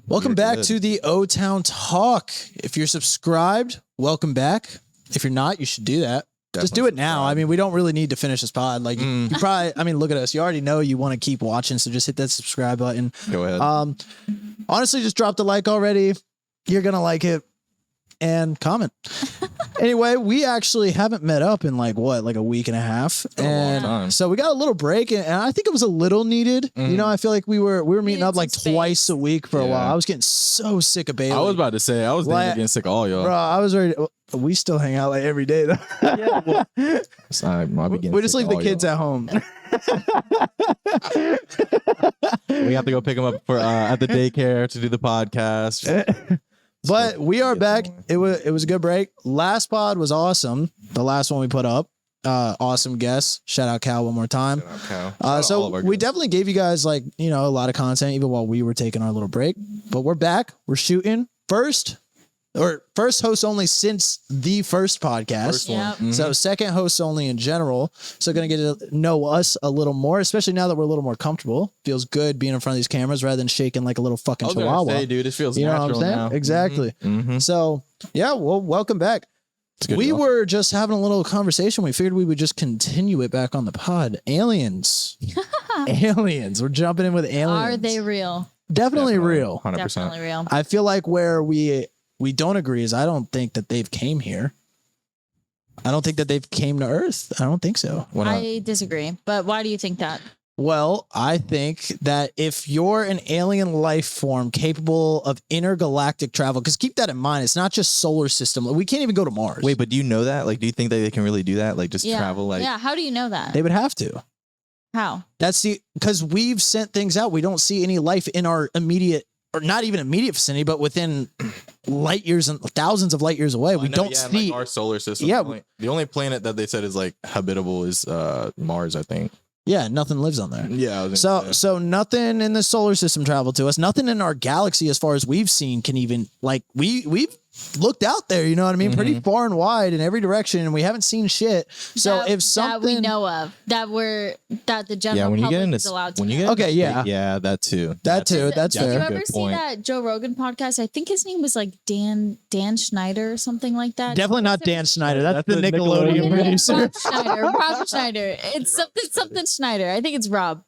Welcome back to the Otown Talk. If you're subscribed, welcome back. If you're not, you should do that. Just do it now. I mean, we don't really need to finish this pod. Like, you probably, I mean, look at us. You already know you want to keep watching, so just hit that subscribe button. Go ahead. Honestly, just drop the like already. You're going to like it. And comment. Anyway, we actually haven't met up in like a week and a half. And so we got a little break, and I think it was a little needed. You know, I feel like we were meeting up like twice a week for a while. I was getting so sick of Bailey. I was about to say, I was getting sick of all y'all. Bro, I was ready. We still hang out like every day though. We just leave the kids at home. We have to go pick them up for at the daycare to do the podcast. But we are back. It was a good break. Last pod was awesome. The last one we put up. Awesome guest. Shout out Cal one more time. So we definitely gave you guys like, you know, a lot of content even while we were taking our little break. But we're back. We're shooting first host only since the first podcast. So second host only in general. So going to get to know us a little more, especially now that we're a little more comfortable. Feels good being in front of these cameras rather than shaking like a little fucking chihuahua. Say, dude, it feels you know natural what I'm saying? now. Exactly. So yeah, well, welcome back. We were just having a little conversation. We figured we would just continue it back on the pod. Aliens. Aliens. We're jumping in with aliens. Are they real? Definitely real. 100%. Definitely real. I feel like where we don't agree is I don't think that they've came here. I don't think that they've came to Earth. I don't think so. I disagree. But why do you think that? Well, I think that if you're an alien life form capable of intergalactic travel, because keep that in mind, it's not just solar system. We can't even go to Mars. Wait, but do you know that? Like, do you think that they can really do that? Like, just travel? Like, yeah. How do you know that? They would have to. How? Because we've sent things out. We don't see any life in our immediate, or not even immediate vicinity, but within light years and thousands of light years away. We don't see like our solar system. Yeah. The only planet that they said is like habitable is Mars, I think. Yeah, nothing lives on there. Yeah. So nothing in the solar system traveled to us. Nothing in our galaxy, as far as we've seen, can even like we've looked out there. You know what I mean? Pretty far and wide in every direction, and we haven't seen shit. So if something that we know of that the general public is allowed to. Yeah, that too. That's fair. Did you ever see that Joe Rogan podcast? I think his name was like Dan Schneider or something like that. Definitely not Dan Schneider. That's the Nickelodeon producer. Rob Schneider. It's something Schneider. I think it's Rob.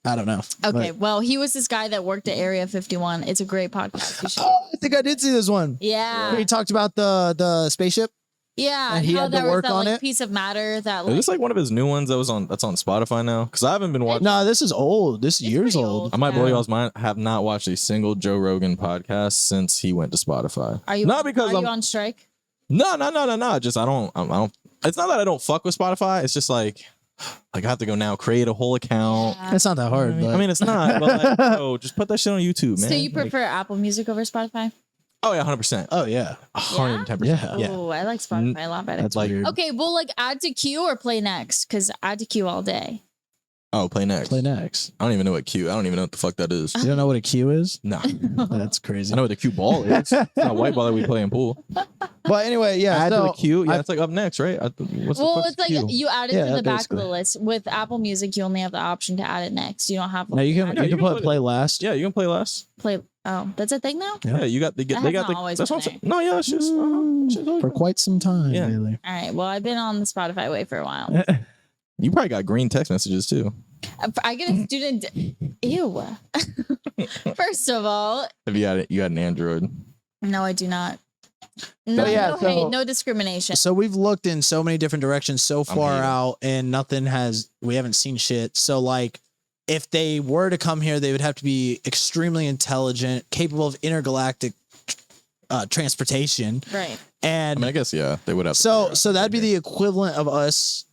I don't know. Okay, well, he was this guy that worked at Area 51. It's a great podcast. I think I did see this one. Yeah. He talked about the spaceship. Yeah, and he had to work on it. Piece of matter that. Is this like one of his new ones that's on Spotify now? Because I haven't been watching. No, this is old. This is years old. I might blow y'all's mind. I have not watched a single Joe Rogan podcast since he went to Spotify. Are you on strike? No. Just I don't. It's not that I don't fuck with Spotify. It's just like I have to go now create a whole account. Yeah. It's not that hard. I mean, it's not. But like, just put that shit on YouTube, man. So you prefer Apple Music over Spotify? Oh yeah, 100%. Oh yeah, 110%. Yeah. Oh, I like Spotify a lot better. That's like weird. Okay, well, like add to queue or play next, because add to queue all day. Oh, play next. Play next. I don't even know what queue. I don't even know what the fuck that is. You don't know what a queue is? No. That's crazy. I know what the cue ball is. It's not white ball that we play in pool. But anyway, yeah. Add to the queue. Yeah, it's like up next, right? It's like you add it to the back of the list. With Apple Music, you only have the option to add it next. You don't have. No, you can play last. Yeah, you can play last. Oh, that's a thing now? Yeah, you got they got the. That's what I'm saying. No, yeah, it's just for quite some time. Yeah. Really. All right. Well, I've been on the Spotify way for a while. You probably got green text messages too. I get a student. Ew. First of all, Have you had an Android? No, I do not. No, no hate, no discrimination. So we've looked in so many different directions so far out, and we haven't seen shit. So like, if they were to come here, they would have to be extremely intelligent, capable of intergalactic transportation. Right. And I mean, I guess they would have. So that'd be the equivalent of us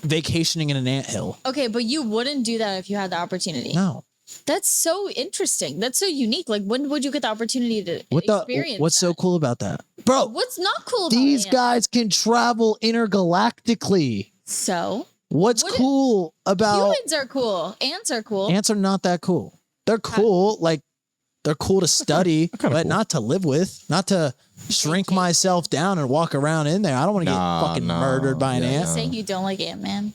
vacationing in an anthill. Okay, but you wouldn't do that if you had the opportunity. No. That's so interesting. That's so unique. Like, when would you get the opportunity to experience what's so cool about that? Bro, what's not cool about these guys can travel intergalactically. So? What's cool about... Humans are cool. Ants are cool. Ants are not that cool. They're cool. Like, they're cool to study, but not to live with. Not to shrink myself down and walk around in there. I don't want to get fucking murdered by an ant. You're saying you don't like Ant-Man?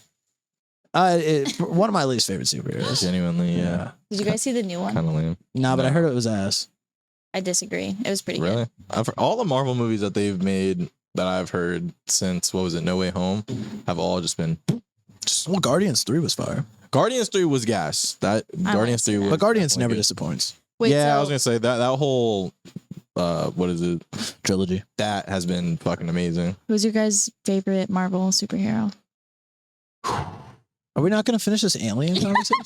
One of my least favorite superheroes. Genuinely, yeah. Did you guys see the new one? Kind of lame. Nah, but I heard it was ass. I disagree. It was pretty Really? good. All the Marvel movies that they've made that I've heard since, what was it, No Way Home, have all just been... Well, Guardians 3 was fire. Guardians 3 was gas. Guardians 3 was... But Guardians never good. disappoints. Wait, yeah, so, I was going to say, that whole... what is it? Trilogy. That has been fucking amazing. who's your guys' favorite Marvel superhero? Are we not going to finish this alien conversation?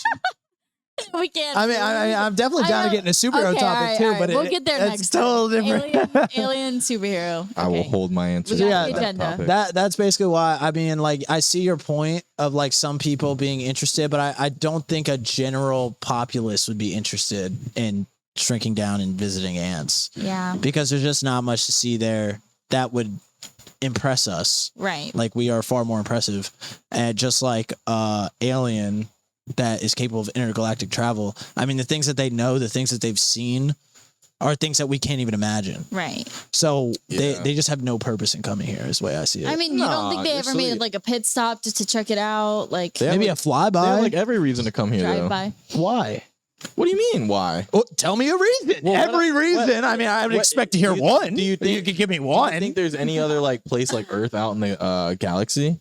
We can't. I mean, I'm definitely down to get in a superhero topic too, but we'll get there it's next. totally different. Alien superhero. I will Okay. hold my answer. We got Yeah, the agenda. topic. That's basically why. I mean, like, I see your point of like some people being interested, but I don't think a general populace would be interested in shrinking down and visiting ants Yeah. because there's just not much to see there that would impress us. Right. Like, we are far more impressive, and just like Alien that is capable of intergalactic travel. I mean, the things that they know, the things that they've seen, are things that we can't even imagine. Right. So Yeah. they just have no purpose in coming here, is the way I see it. I mean, you don't think they you're ever made sweet. like a pit stop just to check it out, like They have, maybe like, a flyby. They have like every reason to come here, drive though. by? Why? What do you mean? Why? Well, tell me a reason. Well, Every what- reason. what- I mean, I would what- expect to hear do you- one. do you You think- could give me Do one. you think there's any other like place like Earth out in the galaxy?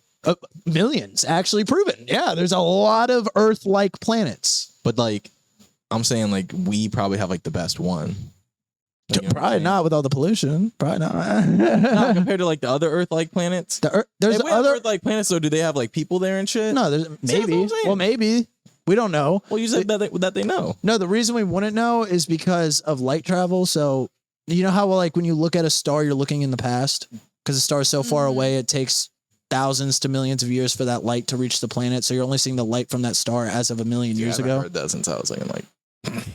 Millions actually proven. Yeah, there's a lot of Earth-like planets. But like, I'm saying like we probably have like the best one. Like, you know what I'm Probably saying? not with all the pollution. Probably not. Not compared to like the other Earth-like planets. There's If we have other. Earth-like planets, so do they have like people there and shit? No, there's See, that's what maybe. I'm saying. Well, maybe we don't know. Well, you said that they know. No, the reason we wouldn't know is because of light travel. So you know how like when you look at a star, you're looking in the past because the star is so far away. It takes thousands to millions of years for that light to reach the planet. So you're only seeing the light from that star as of a million years I've ago. heard that since I was like in like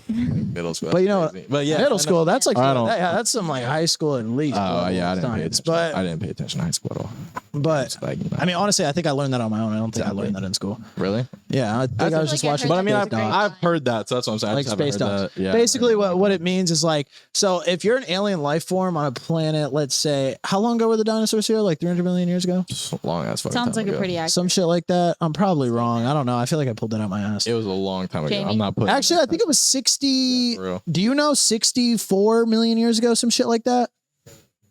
middle school. But you know That's crazy. But yeah, Middle school, that's like I don't- that's some like high school at least. Oh level yeah, I of didn't pay science. attention. I didn't pay attention to high school at all. But Like, I mean, honestly, I think I learned that on my own. I don't think I learned that in school. really? Yeah, I think I was like just I watching. heard But I mean, That's a great I've heard that, so that's what I'm saying. I Like just haven't space heard dogs. that. Yeah, Basically, what it means is like, so if you're an alien life form on a planet, let's say, how long ago were the dinosaurs here? Like 300 million years ago? long ass fucking Sounds time like a ago. pretty accurate. Some shit like that. I'm probably wrong. I don't know. I feel like I pulled that out my ass. It was a long time ago. Jamie? I'm not putting. Actually, I think it was 60. Yeah, for real. Do you know 64 million years ago? Some shit like that.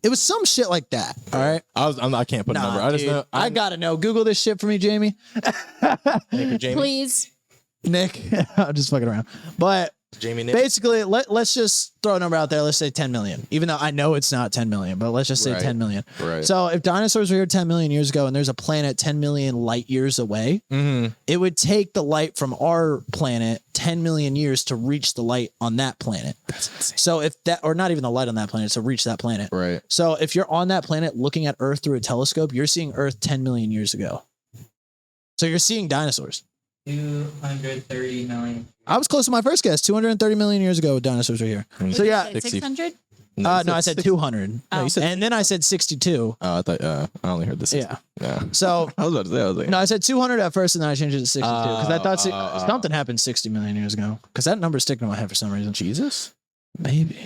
It was some shit like that. All right. I can't put a number. I just dude, know. I gotta know. Google this shit for me, Jamie. Jamie. Please. Nick. I'm just fucking around. But Jamie. Nick. basically, let's just throw a number out there. Let's say 10 million, even though I know it's not 10 million, but let's just say Right. 10 million. Right. So if dinosaurs were here 10 million years ago and there's a planet 10 million light years away, Mhm. it would take the light from our planet 10 million years to reach the light on that planet. That's insane. So if that, or not even the light on that planet, to reach that planet. Right. So if you're on that planet looking at Earth through a telescope, you're seeing Earth 10 million years ago. So you're seeing dinosaurs. 230 million. I was close to my first guess. 230 million years ago, dinosaurs were here. So yeah, 600? no, I said 200. Oh. you said- And then I said 62. Oh, I thought. I only heard this. Yeah. Yeah. So I was about to say. I was like. no, I said 200 at first, and then I changed it to 62 because I thought something oh. happened 60 million years ago. Because that number's sticking in my head for some reason. Jesus. Maybe.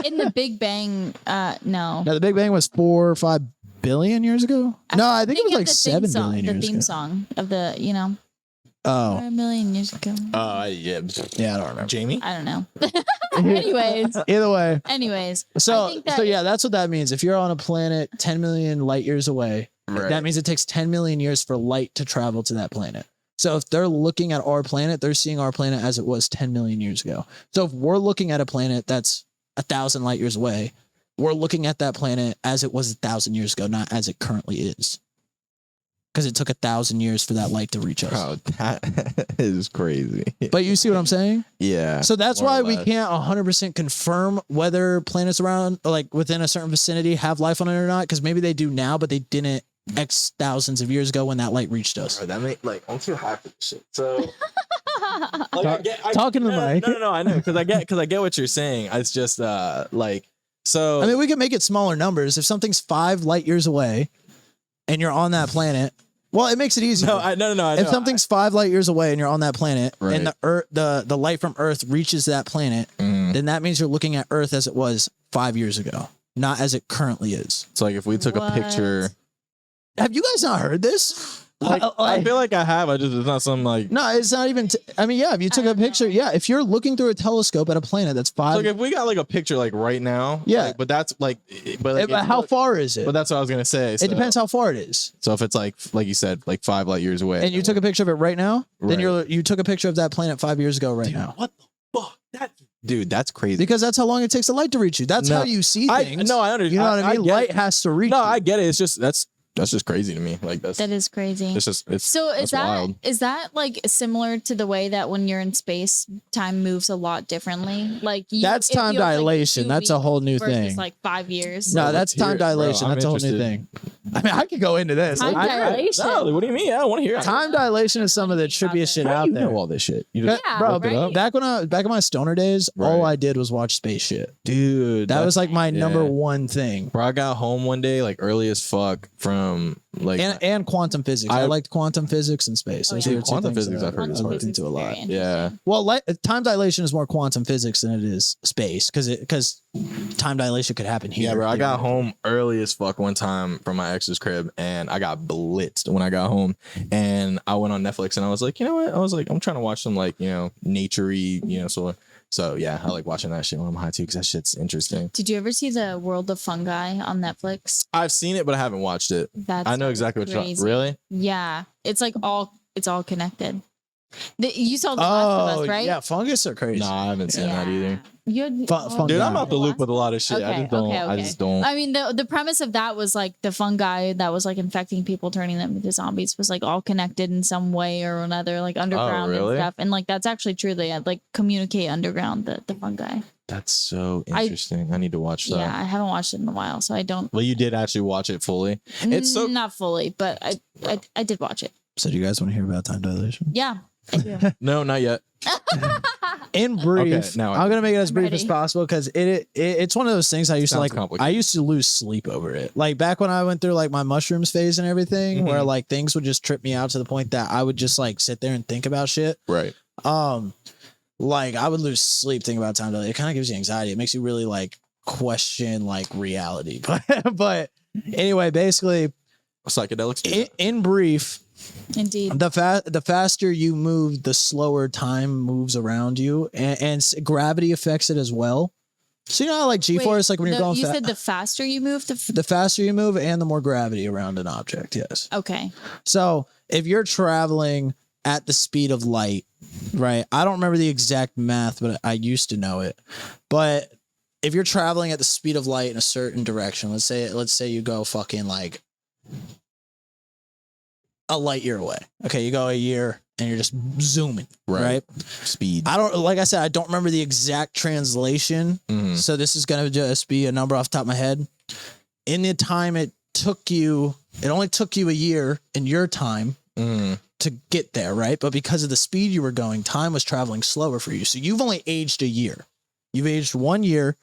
In the Big Bang, no. No, the Big Bang was 4 or 5 billion years ago. No, I think it was of like the 7 theme song, billion years The theme ago. song of the, Oh, 4 million years ago. Yeah. yeah, I don't remember. Jamie. I don't know. Anyways. Either way. Anyways. I So, think that so yeah, that's what that means. If you're on a planet 10 million light years away, Right. that means it takes 10 million years for light to travel to that planet. So if they're looking at our planet, they're seeing our planet as it was 10 million years ago. So if we're looking at a planet that's 1,000 light years away, we're looking at that planet as it was 1,000 years ago, not as it currently is. Because it took 1,000 years for that light to reach us. Oh, that is crazy. But you see what I'm saying? Yeah. So that's more or why we less. can't 100% confirm whether planets around, like within a certain vicinity, have life on it or not. Because maybe they do now, but they didn't X thousands of years ago when that light reached us. Bro, that make like I'm too high for this shit. So Talking to the mic. No, I know because I get what you're saying. It's just like so. I mean, we can make it smaller numbers. If something's 5 light years away and you're on that planet, well, it makes it easier. no. I know. If something's 5 light years away and you're on that planet, Right. and the light from Earth reaches that planet, then that means you're looking at Earth as it was 5 years ago, not as it currently is. it's like if we took What? a picture. Have you guys not heard this? I feel like I have. It's not something like. No, it's not even. I mean, yeah. If you took a picture, if you're looking through a telescope at a planet that's 5. Like if we got like a picture like right now, yeah. But that's like, but how far is it? But that's what I was gonna say. It depends how far it is. So if it's like you said, like 5 light years away, and you took a picture of it right now, then you took a picture of that planet 5 years ago right now. What the fuck? Dude, that's crazy. Because that's how long it takes the light to reach you. That's how you see things. I understand. You know what I mean? Light has to reach. No, you. I get it. It's just that's just crazy to me. Like that is crazy. It's just wild. Is that like similar to the way that when you're in space, time moves a lot differently? Like that's time dilation. Like that's a whole new thing. Like 5 years. No, that's time dilation. That's a whole new thing. I mean, I could go into this. Time dilation. No, what do you mean? I want to hear it. Time dilation is some of the trippiest shit out there. You know all this shit. You just looked it up. Back in my stoner days, all I did was watch space shit. Dude, that was like my number one thing. Bro, I got home one day like early as fuck from like and quantum physics. I liked quantum physics and space. Quantum physics I've heard I looked into a lot. Yeah. Well, time dilation is more quantum physics than it is space because time dilation could happen here. Yeah, bro. I got home early as fuck one time from my ex's crib and I got blitzed when I got home. And I went on Netflix and I was like, you know what? I was like, I'm trying to watch some like, nature-y, So yeah, I like watching that shit when I'm high too because that shit's interesting. Did you ever see the World of Fungi on Netflix? I've seen it, but I haven't watched it. I know exactly what you're talking. Really? Yeah, it's all connected. You saw The Last of Us, right? Yeah, fungus are crazy. Nah, I haven't seen that either. Dude, I'm out the loop with a lot of shit. I just don't. I mean, the premise of that was like the fungi that was like infecting people, turning them into zombies, was like all connected in some way or another, like underground and stuff. And like that's actually true. They had like communicate underground, the fungi. That's so interesting. I need to watch that. Yeah, I haven't watched it in a while, so I don't. Well, you did actually watch it fully. It's so not fully, but I did watch it. So do you guys want to hear about time dilation? Yeah. No, not yet. In brief, now I'm gonna make it as brief as possible because it's one of those things I used to like. I used to lose sleep over it. Like back when I went through like my mushrooms phase and everything, where like things would just trip me out to the point that I would just like sit there and think about shit. Right. Like I would lose sleep thinking about time dilation. It kind of gives you anxiety. It makes you really like question like reality. But anyway, basically, psychedelics. In brief. Indeed. The faster you move, the slower time moves around you, and gravity affects it as well. So you know how like G-force, like when you're going. You said the faster you move, the faster you move, and the more gravity around an object. Yes. Okay. So if you're traveling at the speed of light, right? I don't remember the exact math, but I used to know it. But if you're traveling at the speed of light in a certain direction, let's say you go fucking like a light year away. Okay, you go a year and you're just zooming, right? Speed. Like I said, I don't remember the exact translation. So this is going to just be a number off the top of my head. In the time it only took you a year in your time to get there, right? But because of the speed you were going, time was traveling slower for you. So you've only aged a year. You've aged 1 year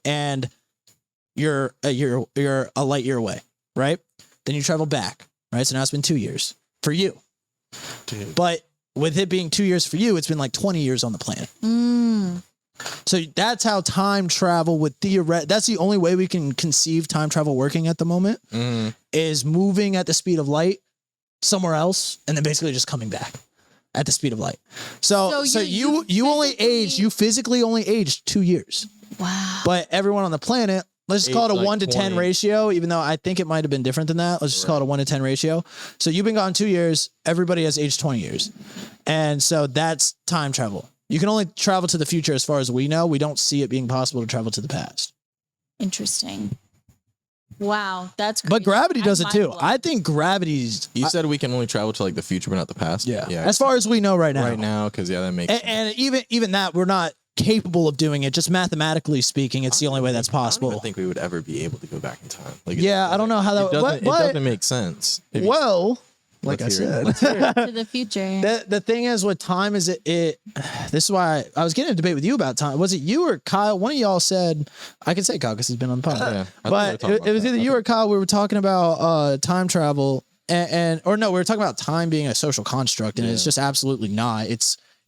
and you're a light year away, right? Then you travel back. Right, so now it's been 2 years for you. Dude. But with it being 2 years for you, it's been like 20 years on the planet. So that's how time travel would that's the only way we can conceive time travel working at the moment is moving at the speed of light somewhere else and then basically just coming back at the speed of light. So you physically only aged 2 years. Wow. But everyone on the planet, let's just call it a 1 to 10 ratio, even though I think it might have been different than that. Let's just call it a 1 to 10 ratio. So you've been gone 2 years. Everybody has aged 20 years. And so that's time travel. You can only travel to the future as far as we know. We don't see it being possible to travel to the past. Interesting. Wow, that's crazy. But gravity does it too. I think gravity's... You said we can only travel to like the future, but not the past? Yeah. As far as we know right now. Right now, because that makes sense. And even that, we're not capable of doing it. Just mathematically speaking, it's the only way that's possible. I don't think we would ever be able to go back in time. Like I don't know how that. It doesn't make sense. Like I said, to the future. The thing is with time is this is why I was getting a debate with you about time. Was it you or Kyle? One of y'all said, I can say Kyle because he's been on the podcast. But it was either you or Kyle. We were talking about time travel or no, we were talking about time being a social construct, and it's just absolutely not.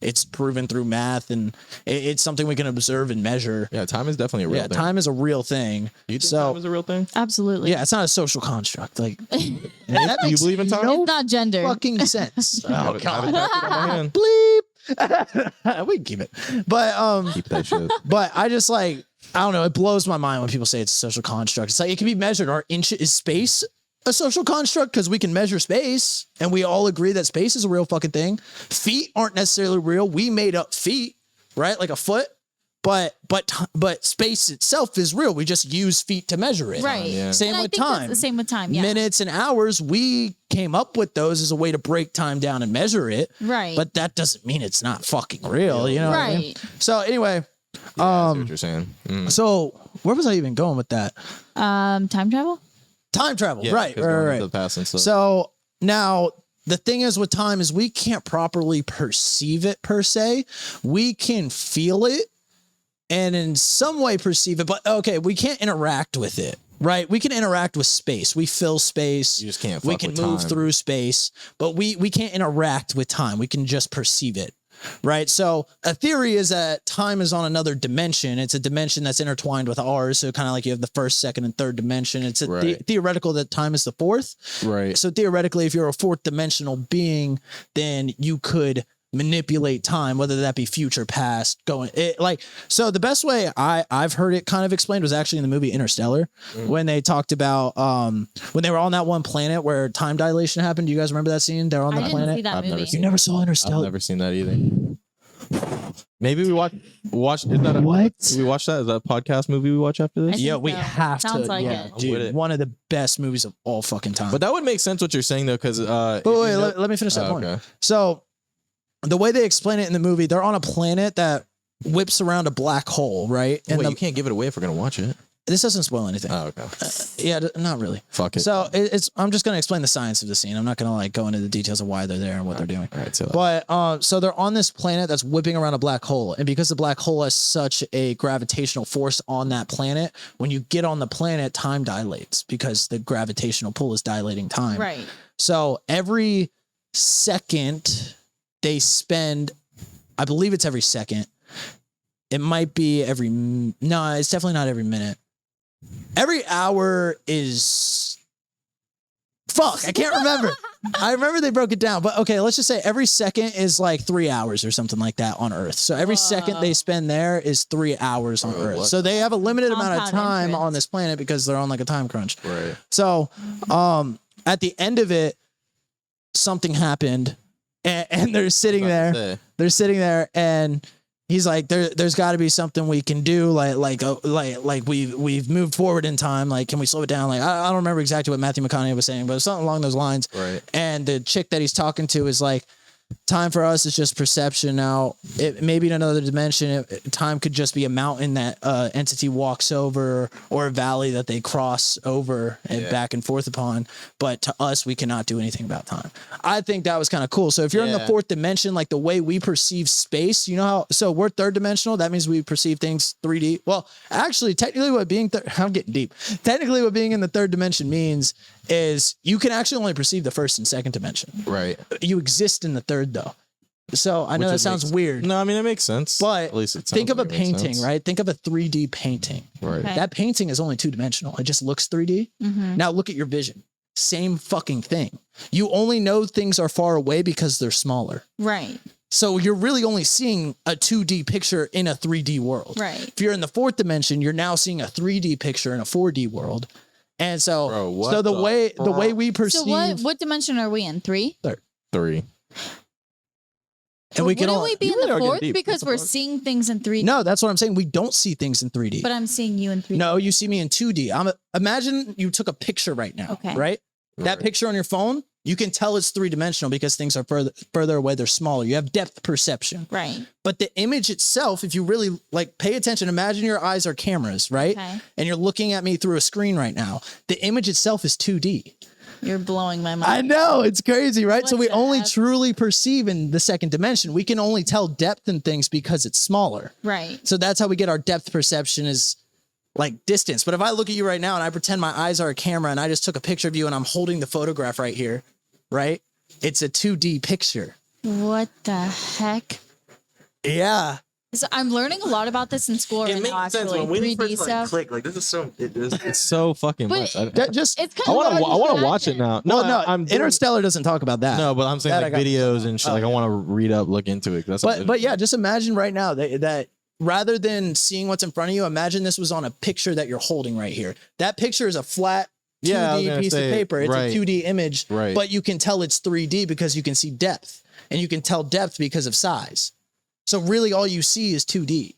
it's proven through math, and it's something we can observe and measure. Yeah, time is definitely a real thing. Time is a real thing. Do you think time is a real thing? Absolutely. Yeah, it's not a social construct. Like, do you believe in time? It's not gender. Fucking sense. Oh God. Bleep. We can keep it, but keep that shit. But I just like, I don't know. It blows my mind when people say it's a social construct. It's like it can be measured. Is space a social construct? Because we can measure space, and we all agree that space is a real fucking thing. Feet aren't necessarily real. We made up feet, right? Like a foot. But space itself is real. We just use feet to measure it. Right. Yeah. Same with time. The same with time. Yeah. Minutes and hours. We came up with those as a way to break time down and measure it. Right. But that doesn't mean it's not fucking real. You know. Right. What I mean? So anyway. Yeah, I see what you're saying. So where was I even going with that? Time travel. Time travel. Yeah, right. The past and stuff. So now the thing is with time is we can't properly perceive it per se. We can feel it and in some way perceive it, but okay, we can't interact with it. Right, we can interact with space. We fill space. You just can't. We can move through space, but we can't interact with time. We can just perceive it. Right. So a theory is that time is on another dimension. It's a dimension that's intertwined with ours. So kind of like you have the first, second, and third dimension. It's a theoretical that time is the fourth. Right. So theoretically, if you're a fourth dimensional being, then you could manipulate time, whether that be future, past, going it like. So the best way I've heard it kind of explained was actually in the movie Interstellar, when they talked about when they were on that one planet where time dilation happened. Do you guys remember that scene? They're on the planet. See that movie. You never saw Interstellar. I've never seen that either. Maybe we watch. Is that what? We watch that? Is that a podcast movie we watch after this? Yeah, we have Sounds to. like yeah, it. dude, one of the best movies of all fucking time. But that would make sense what you're saying though, because wait, let me finish that point. Okay. So the way they explain it in the movie, they're on a planet that whips around a black hole, right? And you can't give it away if we're gonna watch it. This doesn't spoil anything. Oh, okay. Yeah, not really. Fuck it. So I'm just gonna explain the science of the scene. I'm not gonna like go into the details of why they're there and what they're doing. All right. So but so they're on this planet that's whipping around a black hole, and because the black hole has such a gravitational force on that planet, when you get on the planet, time dilates because the gravitational pull is dilating time. Right. So every second they spend, I believe it's every second. It might be no, it's definitely not every minute. Every hour is, I can't remember. I remember they broke it down, but okay, let's just say every second is like 3 hours or something like that on Earth. So every second they spend there is 3 hours on Earth. So they have a limited amount of time on this planet because they're on like a time crunch. Right. So at the end of it, something happened. And they're sitting there. They're sitting there, and he's like, "There's got to be something we can do. Like we've moved forward in time. Like, can we slow it down? Like, I don't remember exactly what Matthew McConaughey was saying, but something along those lines. Right. And the chick that he's talking to is like, time for us is just perception. Now, maybe in another dimension, time could just be a mountain that entity walks over, or a valley that they cross over and back and forth upon. But to us, we cannot do anything about time. I think that was kind of cool. So if you're in the fourth dimension, like the way we perceive space, you know how? So we're third dimensional. That means we perceive things 3D. Well, actually, technically, what being I'm getting deep. Technically, what being in the third dimension means is you can actually only perceive the first and second dimension. Right. You exist in the third though. So I know that sounds weird. No, I mean, it makes sense. But at least it think of a painting, right? Think of a 3D painting. Right. Okay. That painting is only 2-dimensional. It just looks 3D. Mm-hmm. Now look at your vision. Same fucking thing. You only know things are far away because they're smaller. Right. So you're really only seeing a 2D picture in a 3D world. Right. If you're in the fourth dimension, you're now seeing a 3D picture in a 4D world. And so, the way we perceive. So what dimension are we in? 3? Third. 3. And we can wouldn't we be in the fourth deep. because we're seeing things in 3D? No, that's what I'm saying. We don't see things in 3D. But I'm seeing you in 3D. No, you see me in 2D. Imagine you took a picture right now, Okay. right? That picture on your phone, you can tell it's 3-dimensional because things are further away. They're smaller. You have depth perception. Right. But the image itself, if you really like pay attention, imagine your eyes are cameras, right? Okay. And you're looking at me through a screen right now. The image itself is 2D. You're blowing my mind. I know, it's crazy, right? What So we the only heck? truly perceive in the second dimension. We can only tell depth in things because it's smaller. Right. So that's how we get our depth perception is like distance. But if I look at you right now and I pretend my eyes are a camera and I just took a picture of you and I'm holding the photograph right here, right? It's a 2D picture. What the heck? Yeah. So I'm learning a lot about this in school right now. Actually, 3D stuff. Click like this is so. It's so fucking much. I want to watch it now. No, Interstellar doesn't talk about that. No, but I'm saying like videos and shit. Like I want to read up, look into it. But yeah, just imagine right now that rather than seeing what's in front of you, imagine this was on a picture that you're holding right here. That picture is a flat 2D piece of paper. It's a 2D image, but you can tell it's 3D because you can see depth, and you can tell depth because of size. So really all you see is 2D.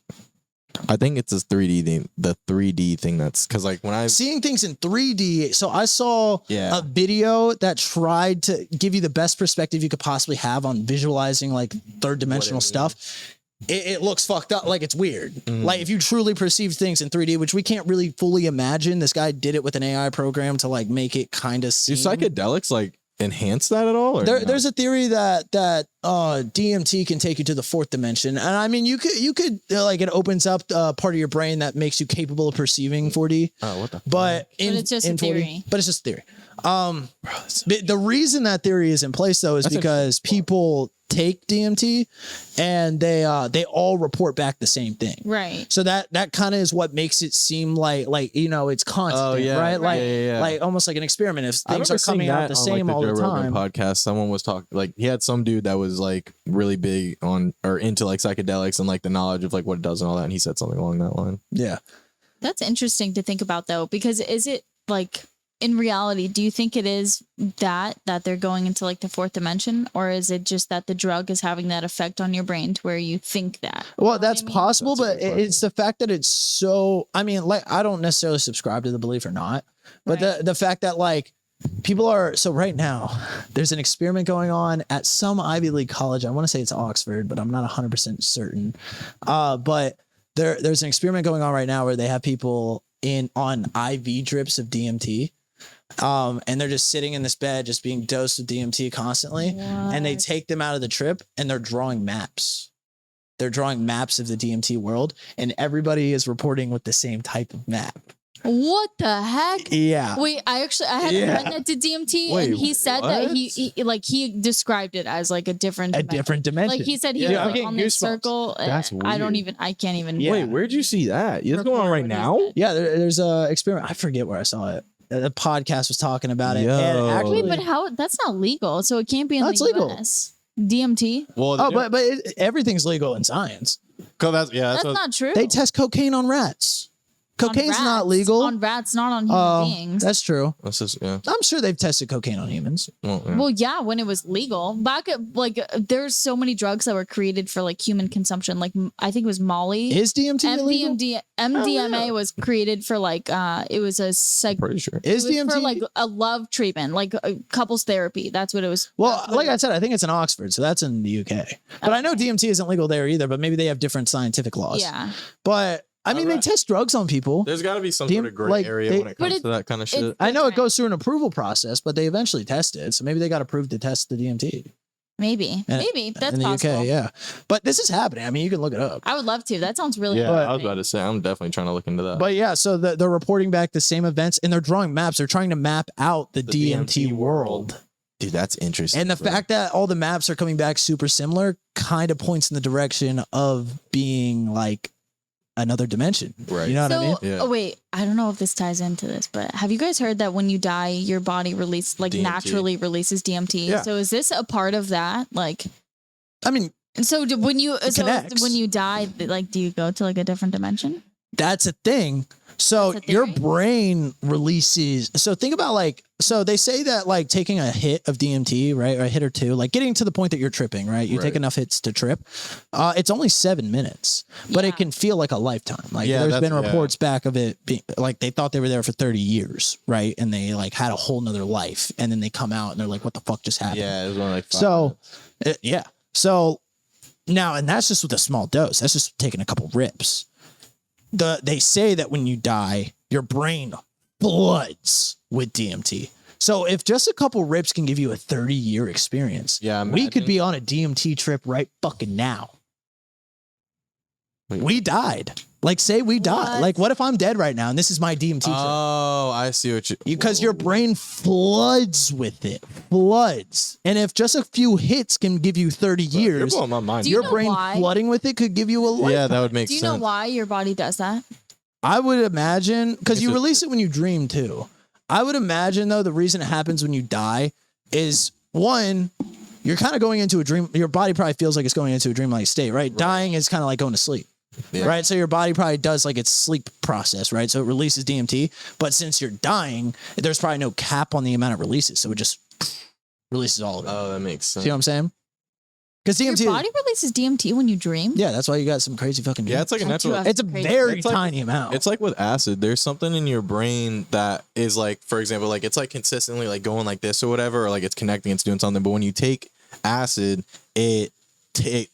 I think it's this 3D thing, the 3D thing that's because like when I seeing things in 3D. So I saw a video that tried to give you the best perspective you could possibly have on visualizing like third dimensional stuff. It looks fucked up. Like it's weird. Like if you truly perceive things in 3D, which we can't really fully imagine, this guy did it with an AI program to like make it kind of seem. Do psychedelics like enhance that at all? Or there's a theory that DMT can take you to the fourth dimension, and I mean you could like it opens up part of your brain that makes you capable of perceiving 4D. Oh, what the? But it's just a theory. 4D, but it's just a theory. The reason that theory is in place though is because people take DMT and they all report back the same thing. Right. So that kind of is what makes it seem like it's constant, right? Like almost like an experiment. If things are coming out the same all the time. Podcast, someone was talking like he had some dude that was like really big on or into like psychedelics and like the knowledge of like what it does and all that, and he said something along that line. Yeah. That's interesting to think about though, because is it like in reality, do you think it is that they're going into like the fourth dimension, or is it just that the drug is having that effect on your brain to where you think that? Well, that's possible, but it's the fact that it's so, I mean, like, I don't necessarily subscribe to the belief or not, but the fact that like people are, so right now there's an experiment going on at some Ivy League college. I want to say it's Oxford, but I'm not 100% certain. But there's an experiment going on right now where they have people on IV drips of DMT. And they're just sitting in this bed, just being dosed with DMT constantly. And they take them out of the trip and they're drawing maps. They're drawing maps of the DMT world, and everybody is reporting with the same type of map. What the heck? Yeah. Wait, I had a friend that did DMT, and he said that he described it as like a different dimension. Like he said he was like on this circle. That's weird. I can't even. Wait, where'd you see that? That's going on right now? Yeah, there's a experiment. I forget where I saw it. The podcast was talking about it. And actually, but how? That's not legal, so it can't be in the US. DMT. Well, but everything's legal in science. That's not true. They test cocaine on rats. Cocaine's not legal on rats, not on human beings. That's true. That's just, yeah. I'm sure they've tested cocaine on humans. Well, yeah, when it was legal. Back at like, there's so many drugs that were created for like human consumption. Like I think it was Molly. Is DMT illegal? MDMA was created for like it was a pretty sure. Is DMT for like a love treatment, like a couples therapy. That's what it was. Well, like I said, I think it's in Oxford, so that's in the UK. But I know DMT isn't legal there either. But maybe they have different scientific laws. Yeah. But I mean, they test drugs on people. There's got to be some sort of gray area when it comes to that kind of shit. I know it goes through an approval process, but they eventually test it. So maybe they got approved to test the DMT. Maybe that's in the possible. UK, yeah. But this is happening. I mean, you can look it up. I would love to. That sounds really. Yeah, I was about to say, I'm definitely trying to look into that. But yeah, so they're reporting back the same events, and they're drawing maps. They're trying to map out the DMT world. Dude, that's interesting. And the fact that all the maps are coming back super similar kind of points in the direction of being like another dimension, right? You know what I mean? Yeah. Oh wait, I don't know if this ties into this, but have you guys heard that when you die, your body naturally releases DMT? Yeah. So is this a part of that? Like, I mean, so when you die, like, do you go to like a different dimension? That's a thing. So your brain releases. So think about like, so they say that like taking a hit of DMT, right, or a hit or two, like getting to the point that you're tripping, right? You take enough hits to trip. It's only 7 minutes, but it can feel like a lifetime. Like there's been reports back of it being like they thought they were there for 30 years, right? And they like had a whole nother life, and then they come out and they're like, "What the fuck just happened?" Yeah, it was only like 5 minutes. Yeah. So now, and that's just with a small dose. That's just taking a couple rips. They say that when you die, your brain floods with DMT. So if just a couple rips can give you a 30-year experience, we could be on a DMT trip right fucking now. We died. Like, say we die. Like, what if I'm dead right now and this is my DMT trip? Oh, I see what you... Because your brain floods with it. Floods. And if just a few hits can give you 30 years, you're blowing my mind. Your brain flooding with it could give you a lifetime. Yeah, that would make sense. Do you know why your body does that? I would imagine, because you release it when you dream too. I would imagine, though, the reason it happens when you die is, one, you're kind of going into a dream. Your body probably feels like it's going into a dreamlike state, right? Dying is kind of like going to sleep. Yeah. Right. So your body probably does like its sleep process. Right. So it releases DMT. But since you're dying, there's probably no cap on the amount it releases. So it just releases all of it. Oh, that makes sense. See what I'm saying? Because DMT. Your body releases DMT when you dream? Yeah. That's why you got some crazy fucking dreams. Yeah. It's like a natural. It's a very tiny amount. It's like with acid. There's something in your brain that is like, for example, like it's like consistently like going like this or whatever, or like it's connecting, it's doing something. But when you take acid, it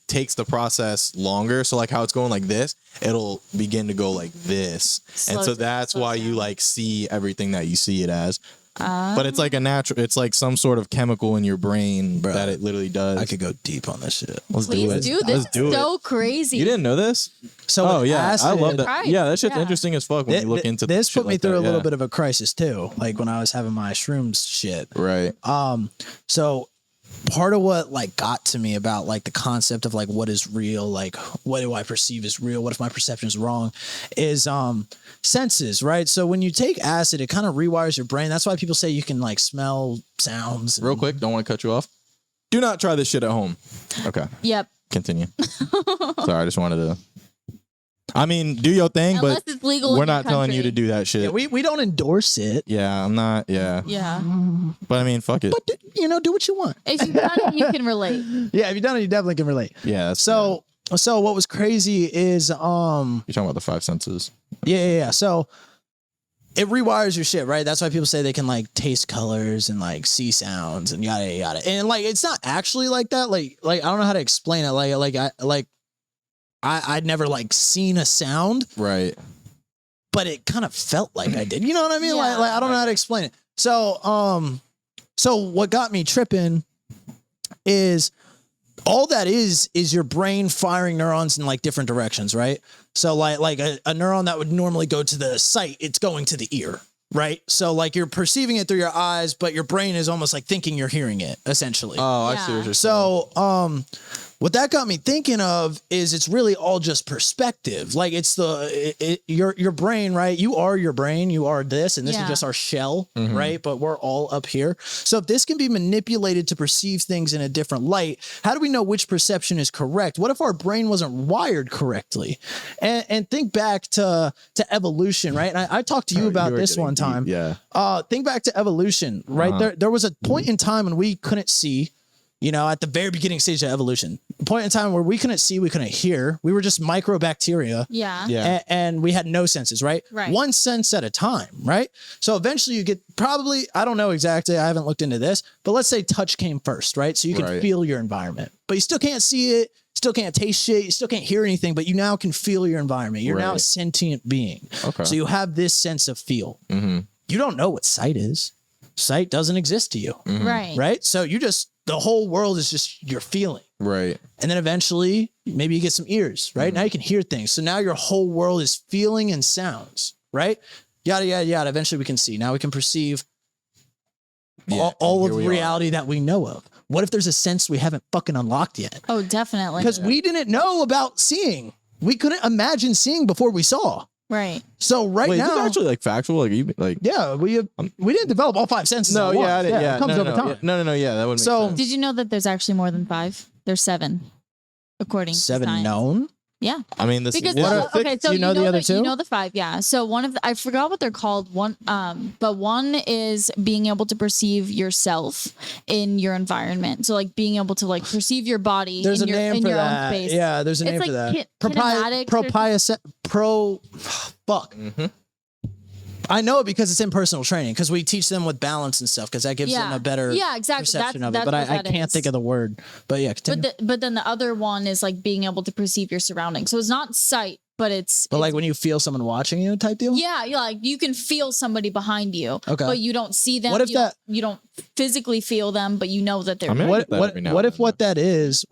takes the process longer. So like how it's going like this, it'll begin to go like this. And so that's why you like see everything that you see it as. But it's like a natural, it's like some sort of chemical in your brain that it literally does. I could go deep on this shit. Let's do it. This is so crazy. You didn't know this? So I love that. Yeah, that shit's interesting as fuck when you look into this. Put me through a little bit of a crisis too. Like when I was having my shrooms shit. Right. So part of what like got to me about like the concept of like what is real, like what do I perceive as real, what if my perception is wrong, is senses, right? So when you take acid, it kind of rewires your brain. That's why people say you can like smell sounds. Real quick, don't want to cut you off. Do not try this shit at home. Okay. Yep. Continue. Sorry, I just wanted to. I mean, do your thing, unless but it's legal we're not telling you to do that shit. Yeah, we don't endorse it. Yeah, I'm not. Yeah. Yeah. But I mean, fuck it. But do what you want. If you've done it, you can relate. Yeah, if you've done it, you definitely can relate. Yeah. So what was crazy is you're talking about the five senses. Yeah. So it rewires your shit, right? That's why people say they can like taste colors and like see sounds and yada yada. And like it's not actually like that. Like I don't know how to explain it. I'd never like seen a sound, right? But it kind of felt like I did. You know what I mean? Yeah. Like I don't know how to explain it. So what got me tripping is all that is your brain firing neurons in like different directions, right? So like a neuron that would normally go to the sight, it's going to the ear, right? So like you're perceiving it through your eyes, but your brain is almost like thinking you're hearing it, essentially. Oh, I see what you're saying. So what that got me thinking of is it's really all just perspective. Like it's your brain, right? You are your brain. You are this, and this is just our shell, right? But we're all up here. So if this can be manipulated to perceive things in a different light, how do we know which perception is correct? What if our brain wasn't wired correctly? And think back to evolution, right? And I talked to you about this one time. Deep, yeah. Think back to evolution, right? There was a point in time when we couldn't see. You know, at the very beginning stage of evolution, a point in time where we couldn't see, we couldn't hear, we were just microbacteria. Yeah. And we had no senses, right? Right. One sense at a time, right? So eventually you get probably, I don't know exactly, I haven't looked into this, but let's say touch came first, right? So you can feel your environment, but you still can't see it, still can't taste shit, you still can't hear anything, but you now can feel your environment. You're now a sentient being. Okay. So you have this sense of feel. You don't know what sight is. Sight doesn't exist to you. Right? So the whole world is just your feeling. Right. And then eventually, maybe you get some ears, right? Now you can hear things. So now your whole world is feeling and sounds, right? Yada, yada, yada. Eventually we can see. Now we can perceive all of the reality that we know of. What if there's a sense we haven't fucking unlocked yet? Oh, definitely. Because we didn't know about seeing. We couldn't imagine seeing before we saw. Right. So now, is this actually like factual? Like yeah, we didn't develop all five senses. No, yeah, it comes over time. No, yeah, that wouldn't make sense. Did you know that there's actually more than 5? There's 7, according to science. Known. Yeah. I mean, this because okay. So you know the other two. You know the 5, yeah. So one of I forgot what they're called. But one is being able to perceive yourself in your environment. So like being able to like perceive your body in your own space. Yeah, there's a name for that. Fuck. I know it because it's in personal training because we teach them with balance and stuff because that gives them a better perception of it. But I can't think of the word. But yeah, continue. But then the other one is like being able to perceive your surroundings. So it's not sight, but it's like when you feel someone watching you type deal? Yeah, like you can feel somebody behind you. Okay. But you don't see them. What if you don't physically feel them, but you know that they're what if what that is?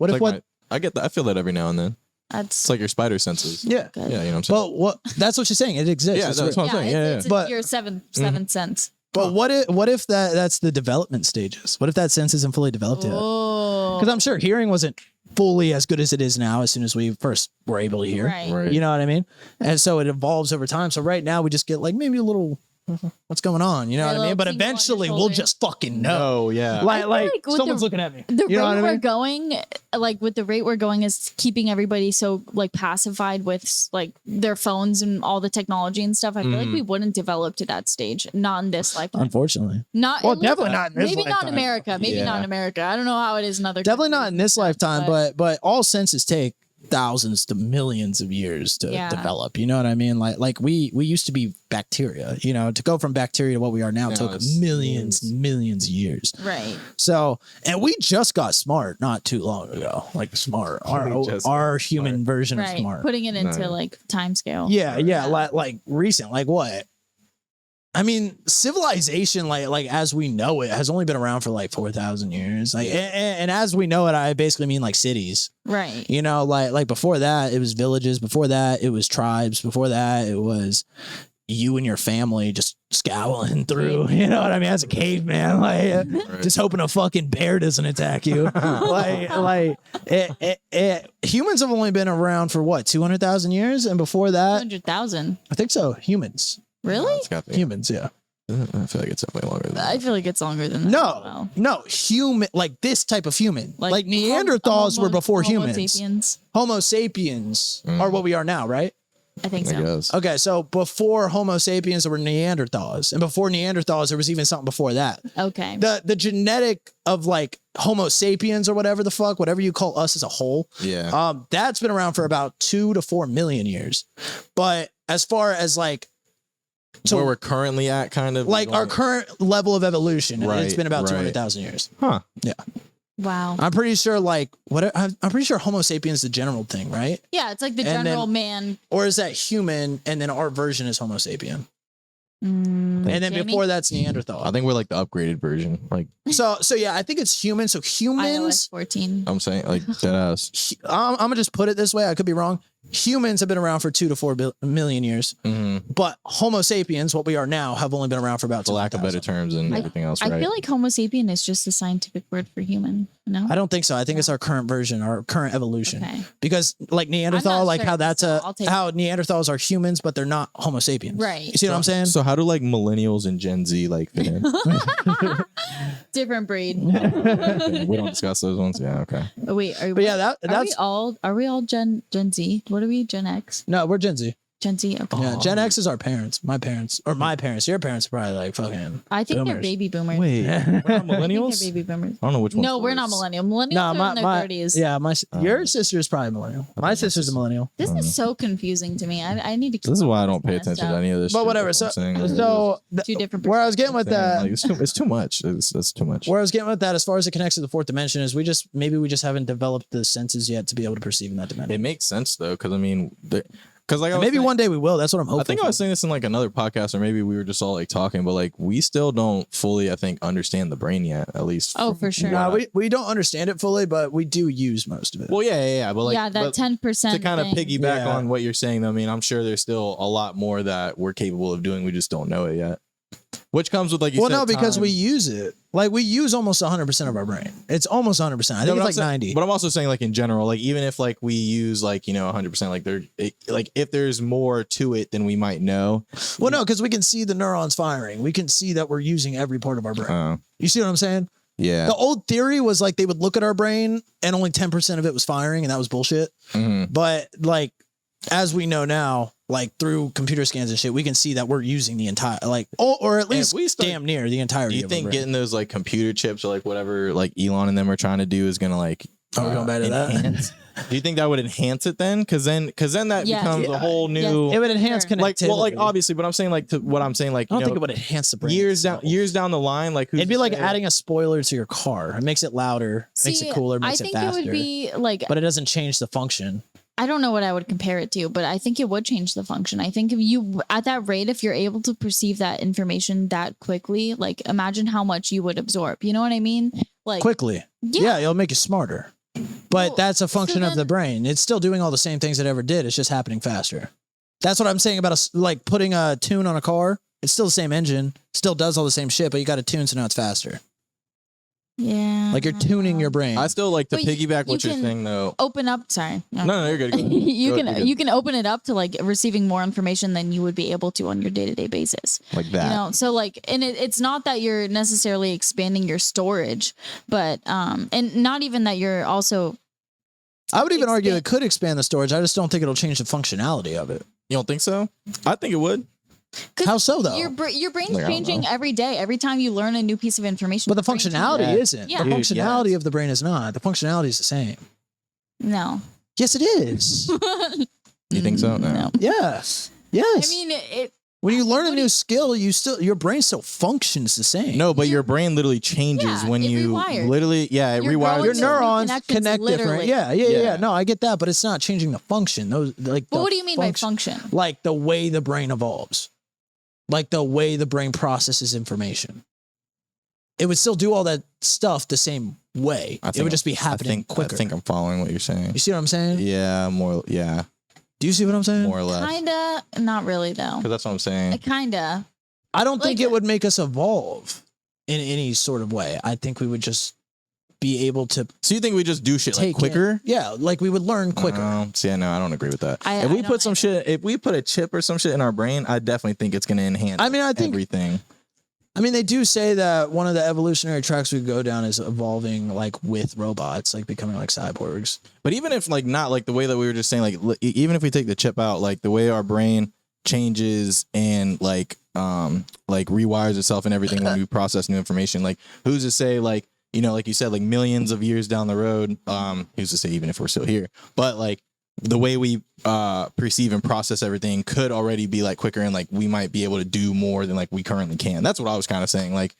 I get that. I feel that every now and then. It's like your spider senses. Yeah. Good. Yeah, you know what I'm saying? But that's what you're saying. It exists. Yeah, It's that's what I'm saying. Yeah, It's But- your seventh sense. But what if that's the development stages? What if that sense isn't fully developed yet? Oh. Because I'm sure hearing wasn't fully as good as it is now as soon as we first were able to hear. Right. You know what I mean? And so it evolves over time. So right now we just get like maybe a little what's going on? You know Yeah, what I a mean? But little tingle on eventually your we'll shoulder. just fucking know. Oh, yeah. Like with someone's the- looking at me. The You know rate what I we're mean? going, like with the rate we're going, is keeping everybody so like pacified with like their phones and all the technology and stuff. I feel like we wouldn't develop to that stage, not in this lifetime. Unfortunately. Not Well, at least- definitely not in this maybe not in lifetime. America. Maybe not in America. I don't know how it is in other. Definitely countries not in and this stuff, lifetime, but all senses take thousands to millions of years to Yeah. develop. You know what I mean? Like we used to be bacteria. You know, to go from bacteria to what we are now took it's millions of years. right. So, and we just got smart not too long ago. Like smart, our human version of Right. smart. Putting it into No. like time scale. Yeah. Like recent. Like what? I mean, civilization, like as we know it, has only been around for like 4,000 years. Like, and as we know it, I basically mean like cities. Right. You know, like before that, it was villages. Before that, it was tribes. Before that, it was you and your family just scowling through. You know what I mean? As a caveman, like just hoping a fucking bear doesn't attack you. Humans have only been around for what, 200,000 years, and before that, 200,000. I think so. Humans. Really? It's got the, Humans, yeah. I feel like it's definitely longer than that. I feel like it's longer than that. No, human, like this type of human. Like Neanderthals were Homo- before Homo humans. sapiens. Homo sapiens are what we are now, right? I think I so. guess. Okay, so before Homo sapiens, there were Neanderthals, and before Neanderthals, there was even something before that. Okay. The genetic of like Homo sapiens or whatever the fuck, whatever you call us as a whole, Yeah. that's been around for about 2 to 4 million years. But as far as like, so where we're currently at, kind of like our current level of evolution, it's Right, been about right. 200,000 years. Huh. Yeah. Wow. I'm pretty sure like I'm pretty sure Homo sapiens is the general thing, right? Yeah, it's like the And general then- man. Or is that human and then our version is Homo sapien? Mm, And then Jamie? before that's Neanderthal. I think we're like the upgraded version. Like So yeah, I think it's human. So iOS humans, 14. I'm saying, like dead ass. I'm gonna just put it this way. I could be wrong. Humans have been around for 2 to 4 million years, but Homo sapiens, what we are now, have only been around for about. For lack of better 200,000. terms and everything else, right? I feel like Homo sapien is just a scientific word for human. No. I don't think so. I think it's our current version, our current evolution. Okay. Because like Neanderthal, not like sure, how that's so I'll take how Neanderthals are humans, but they're not Homo sapiens. Right. You see what I'm saying? So how do like millennials and Gen Z like fit in? Different breed. Okay, we don't discuss those ones. Yeah. Okay. Oh, wait, But yeah, that's are we all Gen Z? What are we? Gen X? no, we're Gen Z. Gen Z? Okay. Yeah, Gen X is our parents, my parents, or my parents. Your parents are probably like fucking. I think they're boomers. baby boomers. Wait, we're not I think millennials. they're baby boomers. I don't know which one. No, we're not millennial. Millennials are in their 30s. Yeah, your sister is probably millennial. My sister's a millennial. This is so confusing to me. I need to keep This is up why I with don't pay this kind of attention to stuff. any of this. But shit, whatever. that's So, what I'm saying. Two different where I was getting with that, Like, it's too much. That's too much. where I was getting with that, as far as it connects to the fourth dimension, is we just haven't developed the senses yet to be able to perceive in that dimension. It makes sense though, because I mean, because like I was Maybe saying- one day we will. That's what I'm hoping. I think I was saying this in like another podcast, or maybe we were just all like talking, but like we still don't fully, I think, understand the brain yet. At least. Oh, for sure. No, we don't understand it fully, but we do use most of it. Well, yeah. But like, yeah, that but 10% to kind of piggyback Yeah. on what you're saying, though, I mean, I'm sure there's still a lot more that we're capable of doing. We just don't know it yet. Which comes with like you well, said, no, because time. we use it. Like we use almost 100% of our brain. It's almost 100%. I think No, it's but I'm like saying- 90. But I'm also saying like in general, like even if like we use like 100%, like like if there's more to it than we might know. Well, no, because we can see the neurons firing. We can see that we're using every part of our brain. You see what I'm saying? Yeah. The old theory was like they would look at our brain and only 10% of it was firing, and that was bullshit. Mhm. But like, as we know now, like through computer scans and shit, we can see that we're using the entire, like, or at least we start- damn near the entirety. Do you of think our brain. getting those like computer chips or like whatever like Elon and them are trying to do is gonna like Are we going back to that? enhance? Do you think that would enhance it then? Because then that Yes. becomes a whole new It would enhance Sure. connectivity. like like obviously, but I'm saying like to what I'm saying like I don't think it would enhance the brain. years itself. down the line like who's It'd be to like say- adding a spoiler to your car. It makes it louder, makes See, it cooler, makes I it think faster. it would be like, but it doesn't change the function. I don't know what I would compare it to, but I think it would change the function. I think if you, at that rate, if you're able to perceive that information that quickly, like imagine how much you would absorb. You know what I mean? Like Quickly. Yeah, it'll make you smarter. But that's a function of the brain. It's still doing all the same things it ever did. It's just happening faster. That's what I'm saying about like putting a tune on a car. It's still the same engine, still does all the same shit, but you got a tune, so now it's faster. Yeah. Like you're tuning your brain. I still like to piggyback what you're saying though. Open up. Sorry. No, you're good. You can open it up to like receiving more information than you would be able to on your day-to-day basis. Like that. You know, so like, and it's not that you're necessarily expanding your storage, but and not even that you're also. I would even argue it could expand the storage. I just don't think it'll change the functionality of it. You don't think so? I think it would. How so, though? Your brain's changing every day. Every time you learn a new piece of information. But the functionality isn't. Yeah. The functionality of the brain is not. The functionality is the same. No. Yes, it is. You think so? No. Yes. Yes. I mean, when you learn a new skill, your brain still functions the same. No, but your brain literally changes when you literally, it rewires. Your neurons connect different. Yeah. No, I get that, but it's not changing the function. But what do you mean by function? Like the way the brain evolves, like the way the brain processes information. It would still do all that stuff the same way. It would just be happening quicker. I think I'm following what you're saying. You see what I'm saying? Yeah, more. Yeah. Do you see what I'm saying? More or less. Kinda, not really though. Because that's what I'm saying. Kinda. I don't think it would make us evolve in any sort of way. I think we would just be able to. So you think we just do shit like quicker? Yeah, like we would learn quicker. No, I don't agree with that. If we put a chip or some shit in our brain, I definitely think it's going to enhance. I think everything. I mean, they do say that one of the evolutionary tracks we go down is evolving like with robots, like becoming like cyborgs. But even if like not like the way that we were just saying, like even if we take the chip out, like the way our brain changes and like rewires itself and everything when we process new information, like who's to say like, you know, like you said, like millions of years down the road, who's to say even if we're still here, but like the way we perceive and process everything could already be like quicker and like we might be able to do more than like we currently can. That's what I was kind of saying. Like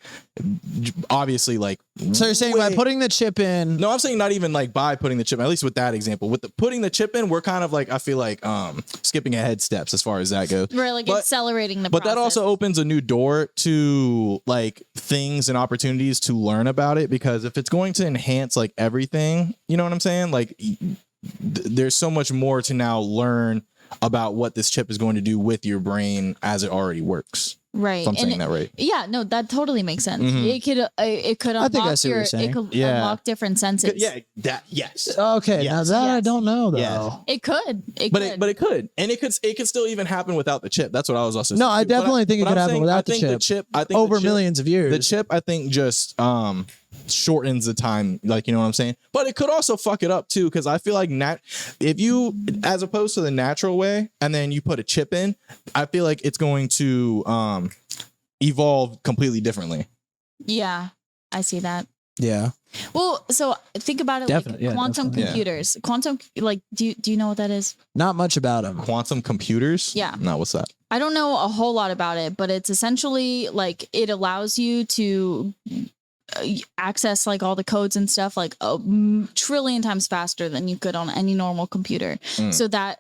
obviously like. So you're saying by putting the chip in. No, I'm saying not even like by putting the chip in, at least with that example, with the putting the chip in, we're kind of like, I feel like skipping ahead steps as far as that goes. Right. Like accelerating the process. But that also opens a new door to like things and opportunities to learn about it, because if it's going to enhance like everything, you know what I'm saying? Like there's so much more to now learn about what this chip is going to do with your brain as it already works. Right. If I'm saying that right. Yeah, no, that totally makes sense. Mm-hmm. It could unlock unlock different senses. Yes. Okay. Yes. Now that I don't know though. Yes. It could. But it could. And it could still even happen without the chip. That's what I was also saying. No, I definitely think it could happen without the chip. I think over millions of years. The chip, I think, just shortens the time, like, you know what I'm saying? But it could also fuck it up too, because I feel like if you, as opposed to the natural way, and then you put a chip in, I feel like it's going to evolve completely differently. Yeah, I see that. Yeah. Well, so think about it. Definitely, like quantum computers. Quantum, like, do you know what that is? Not much about them. Quantum computers? Yeah. No, what's that? I don't know a whole lot about it, but it's essentially like it allows you to access like all the codes and stuff like a trillion times faster than you could on any normal computer. So that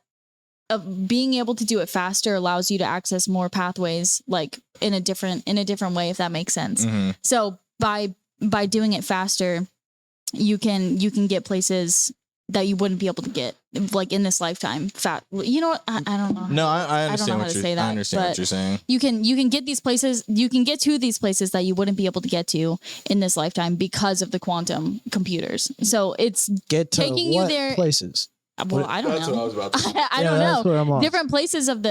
being able to do it faster allows you to access more pathways like in a different way, if that makes sense. So by doing it faster, you can get places that you wouldn't be able to get like in this lifetime. You know what? I don't know. No, I understand I understand what you're saying. You can get these places. You can get to these places that you wouldn't be able to get to in this lifetime because of the quantum computers. So it's taking you there. Places. Well, I don't know. That's what I was about to say. I don't know. Different places of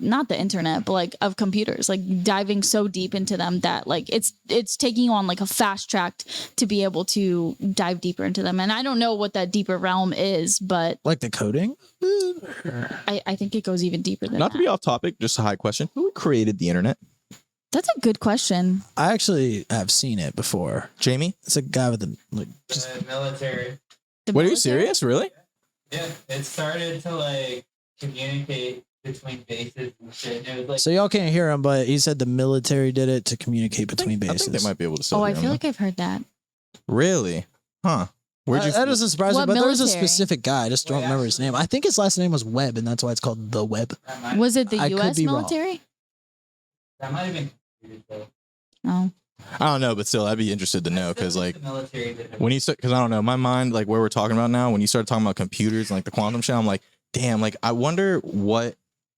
not the internet, but like of computers, like diving so deep into them that like it's taking you on like a fast track to be able to dive deeper into them. And I don't know what that deeper realm is, but like the coding. I think it goes even deeper than that. Not to be off topic, just a high question. Who created the internet? That's a good question. I actually have seen it before. Jamie? It's a guy with the military. Are you serious? Really? Yeah, it started to like communicate between bases and shit. And it was like, so y'all can't hear him, but he said the military did it to communicate between bases. I think they might be able to. I feel like I've heard that. Really? Huh? That doesn't surprise me, but there's a specific guy. I just don't remember his name. I think his last name was Webb, and that's why it's called the Webb. Was it the U.S. military? That might have been. Oh. I don't know, but still, I'd be interested to know because like when you start, because I don't know, my mind like where we're talking about now. When you start talking about computers and like the quantum shit, I'm like, damn, like I wonder what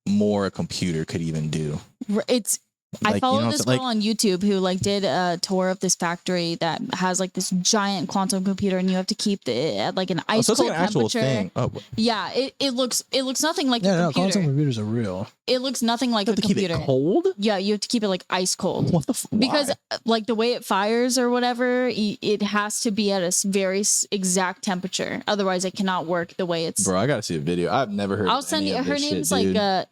more a computer could even do. It's. Like, I followed this girl on YouTube who like did a tour of this factory that has like this giant quantum computer, and you have to keep it at like an ice cold like an actual temperature. Thing. Oh. Yeah, it looks nothing like a computer. Quantum computers are real. It looks nothing like a computer. Keep it cold? Yeah, you have to keep it like ice cold. What the because like the way it fires or whatever, it has to be at a very exact temperature. Otherwise, it cannot work the way it's. Bro, I gotta see a video. I've never heard. I'll send you. Her name's like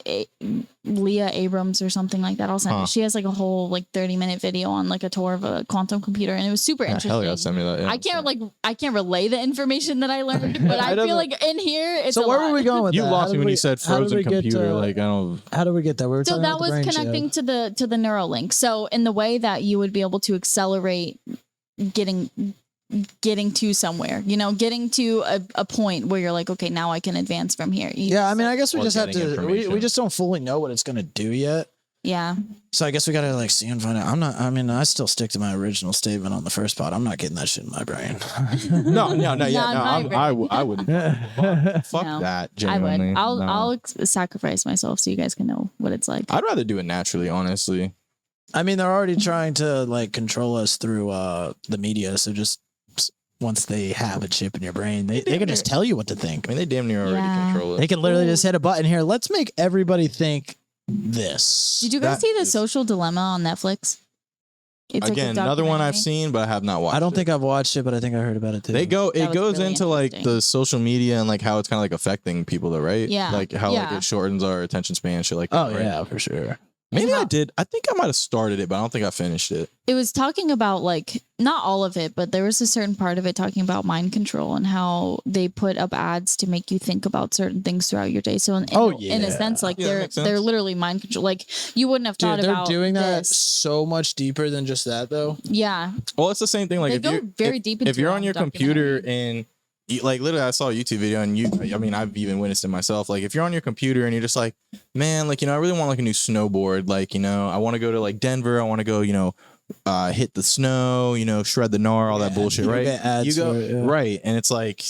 Leah Abrams or something like that. I'll send you. She has like a whole like 30-minute video on like a tour of a quantum computer, and it was super interesting. Hell yeah, send me that. Yeah, I can't relay the information that I learned, but I feel like in here it's. So where were we going with that? You lost me when you said frozen computer. Like I don't. How did we get there? We were so that was connecting to the Neuralink. So in the way that you would be able to accelerate getting to somewhere, getting to a point where you're like, okay, now I can advance from here. I mean, I guess we just have to, we just don't fully know what it's going to do yet. Yeah. So I guess we got to like see and find out. I still stick to my original statement on the first pod. I'm not getting that shit in my brain. I wouldn't. Fuck that. Genuinely. I would. I'll sacrifice myself so you guys can know what it's like. I'd rather do it naturally, honestly. I mean, they're already trying to like control us through the media. So just once they have a chip in your brain, they can just tell you what to think. I mean, they damn near already control it. They can literally just hit a button here. Let's make everybody think this. Did you guys see The Social Dilemma on Netflix? It's again, like another one I've seen, but I have not watched. I don't think I've watched it, but I think I heard about it too. It goes really into like the social media and like how it's kind of like affecting people, though, right? Yeah. Like how like it shortens our attention span, shit like that. Oh right? Yeah, for sure. Maybe I did. I think I might have started it, but I don't think I finished it. It was talking about like, not all of it, but there was a certain part of it talking about mind control and how they put up ads to make you think about certain things throughout your day. So in a sense, like they're literally mind control. Like you wouldn't have thought about they're doing that so much deeper than just that though. Yeah. Well, it's the same thing. Like they go very deep into if you're on your computer and like literally I saw a YouTube video and I mean I've even witnessed it myself. Like if you're on your computer and you're just like, man, like, I really want like a new snowboard. Like, I want to go to like Denver. I want to go, hit the snow, shred the gnar, all that bullshit, right? Right. And it's like,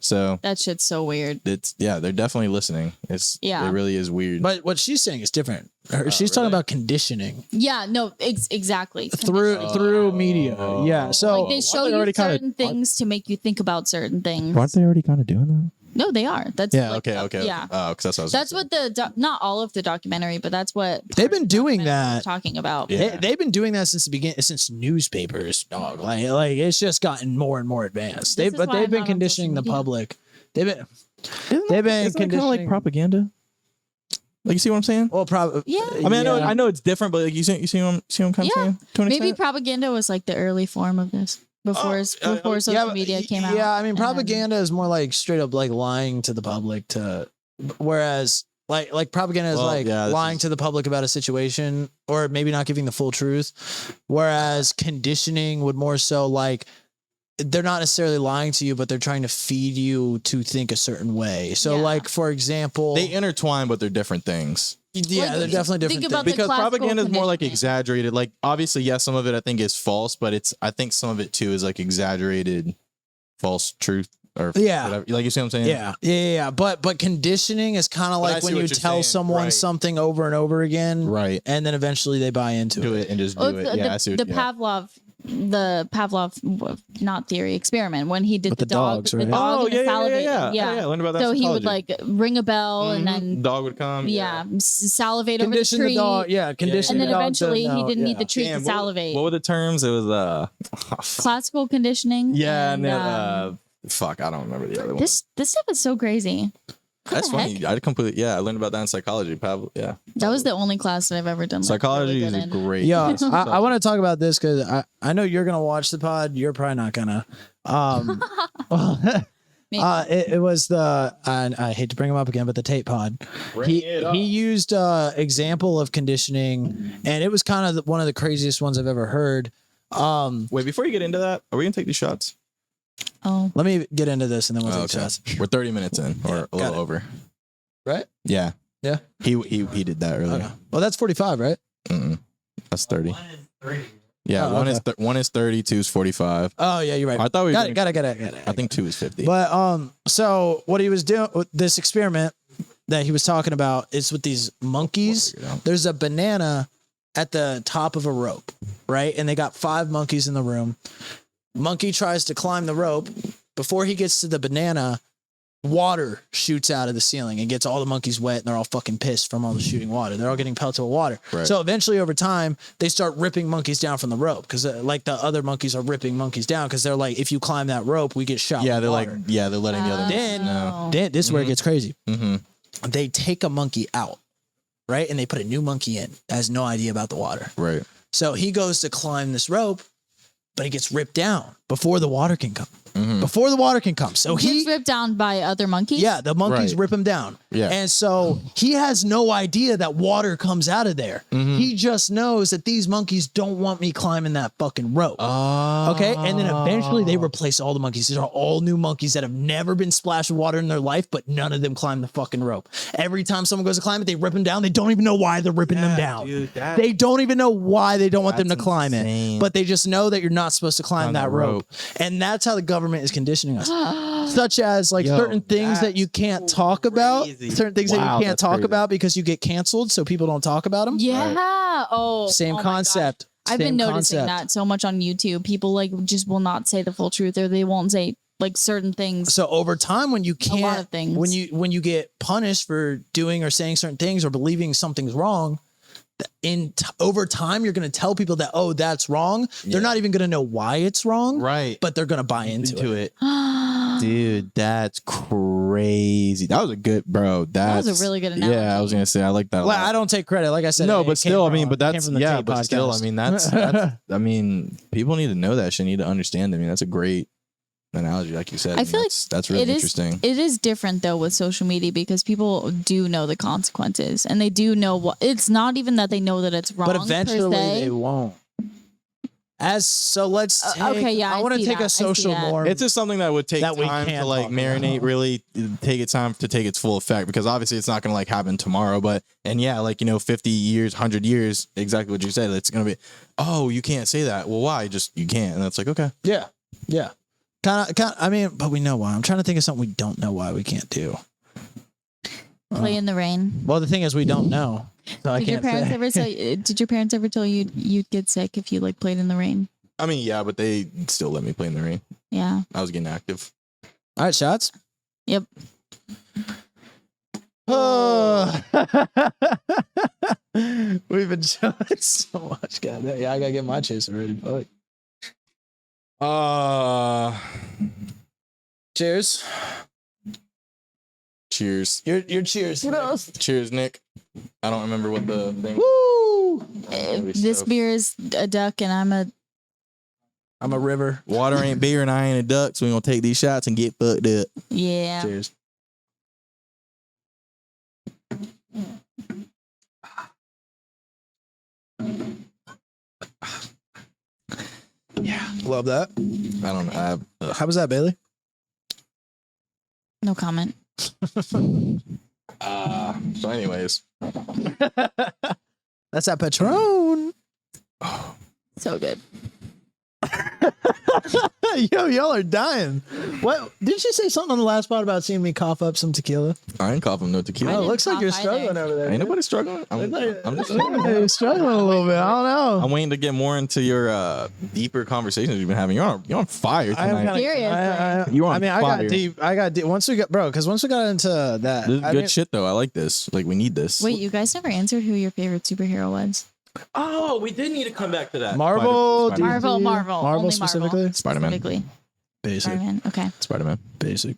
so that shit's so weird. They're definitely listening. It really is weird. But what she's saying is different. She's talking about conditioning. Yeah, no, exactly. Through media. Yeah. So like they show you certain things to make you think about certain things. Aren't they already kind of doing that? No, they are. That's okay. Yeah. Oh, because that's what not all of the documentary, but that's what they've been doing that. Talking about. Yeah. They've been doing that since the beginning, since newspapers, dog. Like it's just gotten more and more advanced. They've been conditioning the public. They've been conditioning kind of like propaganda. Like, you see what I'm saying? Well, probably. Yeah. I mean, I know it's different, but like, you see what I'm kind of saying? Maybe propaganda was like the early form of this. Before social media came out. Yeah, I mean, propaganda is more like straight up like lying to the public whereas like propaganda is lying to the public about a situation or maybe not giving the full truth. Whereas conditioning would more so like they're not necessarily lying to you, but they're trying to feed you to think a certain way. So like, for example, they intertwine, but they're different things. Yeah, they're definitely different because propaganda is more like exaggerated. Like obviously, yes, some of it I think is false, but I think some of it too is like exaggerated false truth or whatever. Like, you see what I'm saying? Yeah. But conditioning is kind of like when you tell someone something over and over again, right? And then eventually they buy into it and just do it. I see the Pavlov, not theory, experiment when he did the dogs, right? The dog I learned about that. So he would like ring a bell and then dog would come. Salivate over the tree. Condition and then eventually he didn't need the tree to salivate. What were the terms? It was classical conditioning. Yeah, and fuck, I don't remember the other one. This stuff is so crazy. That's funny. I learned about that in psychology. That was the only class that I've ever done. Psychology is great. Yeah, I want to talk about this because I know you're gonna watch the pod. You're probably not gonna. It was I hate to bring him up again, but the tape pod. He used example of conditioning, and it was kind of one of the craziest ones I've ever heard. Wait, before you get into that, are we gonna take these shots? Oh, let me get into this and then we'll take shots. We're 30 minutes in, or a little over. Right? Yeah. He did that earlier. Okay. Well, that's 45, right? That's 30. Yeah, one is 30, 2 is 45. Oh yeah, you're right. I thought we got it. I think 2 is 50. But so what he was doing with this experiment that he was talking about is with these monkeys. There's a banana at the top of a rope, right? And they got 5 monkeys in the room. Monkey tries to climb the rope. Before he gets to the banana, water shoots out of the ceiling and gets all the monkeys wet, and they're all fucking pissed from all the shooting water. They're all getting pelted with water. Right. So eventually, over time, they start ripping monkeys down from the rope because, like, the other monkeys are ripping monkeys down because they're like, if you climb that rope, we get shot. Yeah, they're water. they're letting the other. Then this is where it gets crazy. Mm-hmm. They take a monkey out, right, and they put a new monkey in that has no idea about the water. Right. So he goes to climb this rope, but he gets ripped down before the water can come. Mm-hmm. Before the water can come. So he gets ripped down by other monkeys? Yeah, the monkeys rip him down. Yeah. And so he has no idea that water comes out of there. Mm-hmm. He just knows that these monkeys don't want me climbing that fucking rope. Okay? And then eventually they replace all the monkeys. These are all new monkeys that have never been splashed with water in their life, but none of them climb the fucking rope. Every time someone goes to climb it, they rip them down. They don't even know why they're ripping them down. Dude, they don't even know why they don't want them to climb it. But they just know that you're not supposed to climb that rope. And that's how the government is conditioning us. Such as like certain things that you can't talk about, certain things that you can't talk about because you get canceled, so people don't talk about them. Yeah. Right. Same concept. I've been noticing that so much on YouTube. People like just will not say the full truth, or they won't say like certain things. So over time, when you can't, a lot of things. when you get punished for doing or saying certain things or believing something's wrong, over time, you're going to tell people that, oh, that's wrong. Yeah. They're not even going to know why it's wrong. Right. But they're going to buy into it. Dude, that's crazy. That was a good, bro. That was a really good analogy. Yeah, I was going to say, I like that. I don't take credit. Like I said, no, but still, but that's, yeah, but still, that's, I mean, people need to know that shit, need to understand. I mean, that's a great analogy, like you said. I feel like that's really interesting. It is different though with social media because people do know the consequences and they do know what. It's not even that they know that it's wrong, but eventually they won't. Let's take, I want to take a social norm. It's just something that would take time to like marinate, really take its time to take its full effect, because obviously it's not going to like happen tomorrow, but 50 years, 100 years, exactly what you said. It's going to be, oh, you can't say that. Well, why? Just, you can't. And that's like, okay. Yeah. Yeah. Kind of, I mean, but we know why. I'm trying to think of something we don't know why we can't do. Play in the rain. Well, the thing is, we don't know. So did your parents ever tell you you'd get sick if you like played in the rain? I mean, yeah, but they still let me play in the rain. Yeah. I was getting active. All right, shots. Yep. We've been showing so much. God, yeah, I gotta get my chase already. Fuck. Cheers. Cheers. Your cheers. Cheers, Nick. I don't remember what the thing. Woo! This beer is a duck, and I'm a river. Water ain't beer, and I ain't a duck, so we gonna take these shots and get fucked up. Yeah. Cheers. Yeah, love that. I don't know. How was that, Bailey? No comment. So anyways. That's that Patron. So good. Yo, y'all are dying. What did you say something on the last pod about seeing me cough up some tequila? I ain't coughing no tequila. Oh, it looks like you're struggling over there. Ain't nobody struggling. I'm just you're struggling a little bit. I don't know. I'm waiting to get more into your deeper conversations you've been having. You're on fire tonight. Seriously. I got deep. Once we got into that, This is good shit though. I like this. Like, we need this. Wait, you guys never answered who your favorite superhero was? Oh, we did need to come back to that. Marvel specifically. Spiderman. Basic. Spider-Man. Okay. Spider-Man. Basic.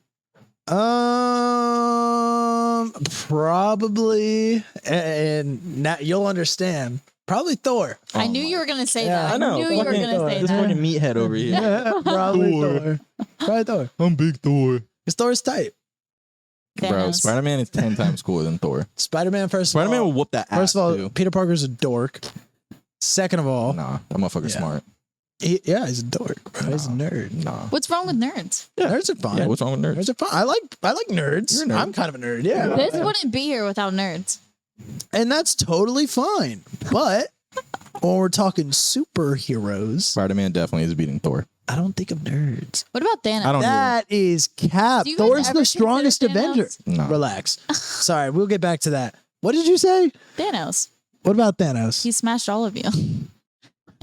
Probably, and now you'll understand. Probably Thor. I knew you were gonna say that. I know. I knew you were gonna say this that. fucking meathead over here. Probably Thor. Probably Thor. I'm big Thor. Because Thor's tight. Bro, Spider-Man is 10 times cooler than Thor. Spider-Man will whoop that ass. First of all, too. Peter Parker's a dork. Second of all, nah, that motherfucker's smart. He's a dork, bro. He's a nerd. Nah. What's wrong with nerds? Yeah, nerds are fun. Yeah, what's wrong with nerds? Nerds are fun. I like nerds. You're a nerd. I'm kind of a nerd. Yeah. This wouldn't be here without nerds. And that's totally fine. But Or we're talking superheroes. Spider-Man definitely is beating Thor. I don't think of nerds. What about Thanos? That is cap. Do you guys Thor's ever the strongest consider Avenger. Thanos? No. Relax. Sorry, we'll get back to that. What did you say? Thanos. What about Thanos? He smashed all of you.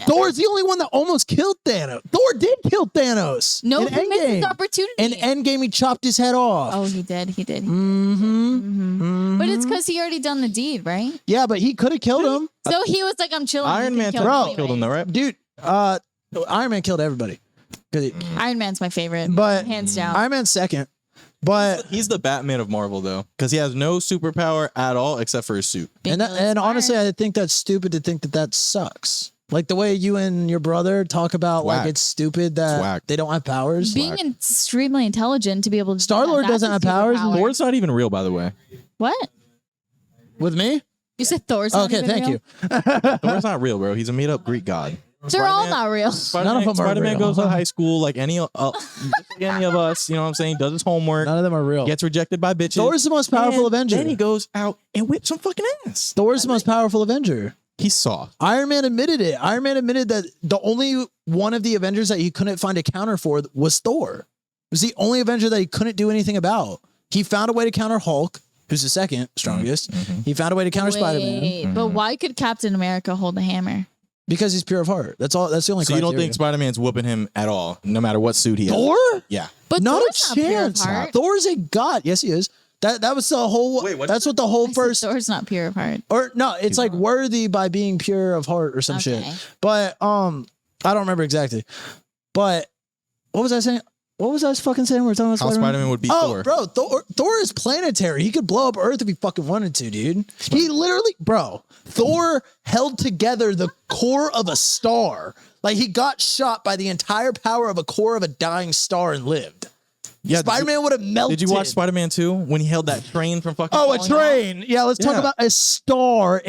Thor's the only one that almost killed Thanos. Thor did kill Thanos. No, in he missed his Endgame. opportunity. In Endgame, he chopped his head off. Oh, he did. Mm-hmm. But it's because he already done the deed, right? Yeah, but he could have killed him. So he was like, I'm chilling. Iron You Man can kill Bro. me killed him though, right? Dude, Iron Man killed everybody. Iron Man's my favorite. But hands down. Iron Man's second. But He's the Batman of Marvel though, because he has no superpower at all except for his suit. Being really and smart. honestly, I think that's stupid to think that sucks. Like the way you and your brother talk about Whack. like it's stupid that Whack. they don't have powers. being extremely intelligent to be able to. Star-Lord that's doesn't a have powers. superpower. Thor's not even real, by the way. What? With me? You said Thor's not Okay, even thank real? you. Thor's not real, bro. He's a made-up Greek god. They're all not real. None of them are Spider-Man real. goes to high school like any of us. You know what I'm saying? Does his homework. None of them are real. Gets rejected by bitches. Thor's the most powerful Avenger. Then he goes out and whips some fucking ass. Thor's the most powerful Avenger. He's soft. Iron Man admitted it. Iron Man admitted that the only one of the Avengers that he couldn't find a counter for was Thor. It was the only Avenger that he couldn't do anything about. He found a way to counter Hulk, who's the second strongest. He found a way to counter Spider-Man But why could Captain America hold the hammer? because he's pure of heart. That's all. That's the only. So you don't criteria. think Spider-Man's whooping him at all, no matter what suit he has? Thor? Yeah. But Not Thor's a not pure of chance. heart. Thor's a god. Yes, he is. That was the whole. Wait, what that's is what the whole I said first. Thor's not pure of heart. Or no, it's like worthy by being pure of heart or some Okay. shit. But I don't remember exactly. But what was I saying? What was I fucking saying? We were talking about How Spider-Man would beat Thor. bro, Thor is planetary. He could blow up Earth if he fucking wanted to, dude. He literally, bro, Thor held together the core of a star. Like he got shot by the entire power of a core of a dying star and lived. Yeah, Spider-Man would have melted. Did you watch Spider-Man 2 when he held that train from fucking Oh, a falling train. Yeah, let's talk Yeah. about a star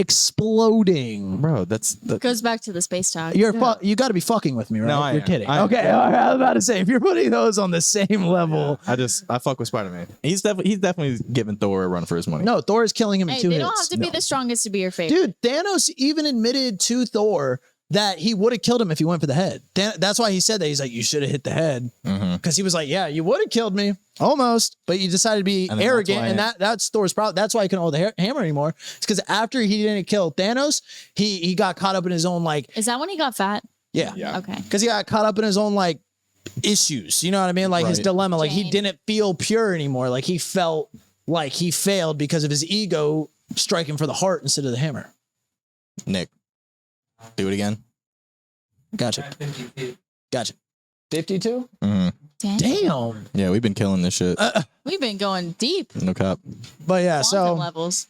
exploding. off? Bro, that's Goes back to the space talk. You got to be fucking with me, right? No, I You're am. kidding. I am. Okay, all right, I was about to say if you're putting those on the same level. I fuck with Spider-Man. He's definitely giving Thor a run for his money. No, Thor is killing him in Hey, 2 they hits. don't have to be No. the strongest to be your favorite. Dude, Thanos even admitted to Thor that he would have killed him if he went for the head. That's why he said that. He's like, you should have hit the head. Because he was like, yeah, you would have killed me. Almost. But you decided to be And then arrogant. that's why And that's Thor's problem. That's why he couldn't hold the hammer anymore. It's because after he didn't kill Thanos, he got caught up in his own, like, Is that when he got fat? Yeah. Okay. because he got caught up in his own, like, issues. You know what I mean? Like his Right. dilemma. Like he Jane. didn't feel pure anymore. Like he felt like he failed because of his ego striking for the heart instead of the hammer. Nick, do it again. Gotcha. 52. Gotcha. 52? Mhm. Damn. Yeah, we've been killing this shit. We've been going deep. No cop. But yeah, Quantum so levels.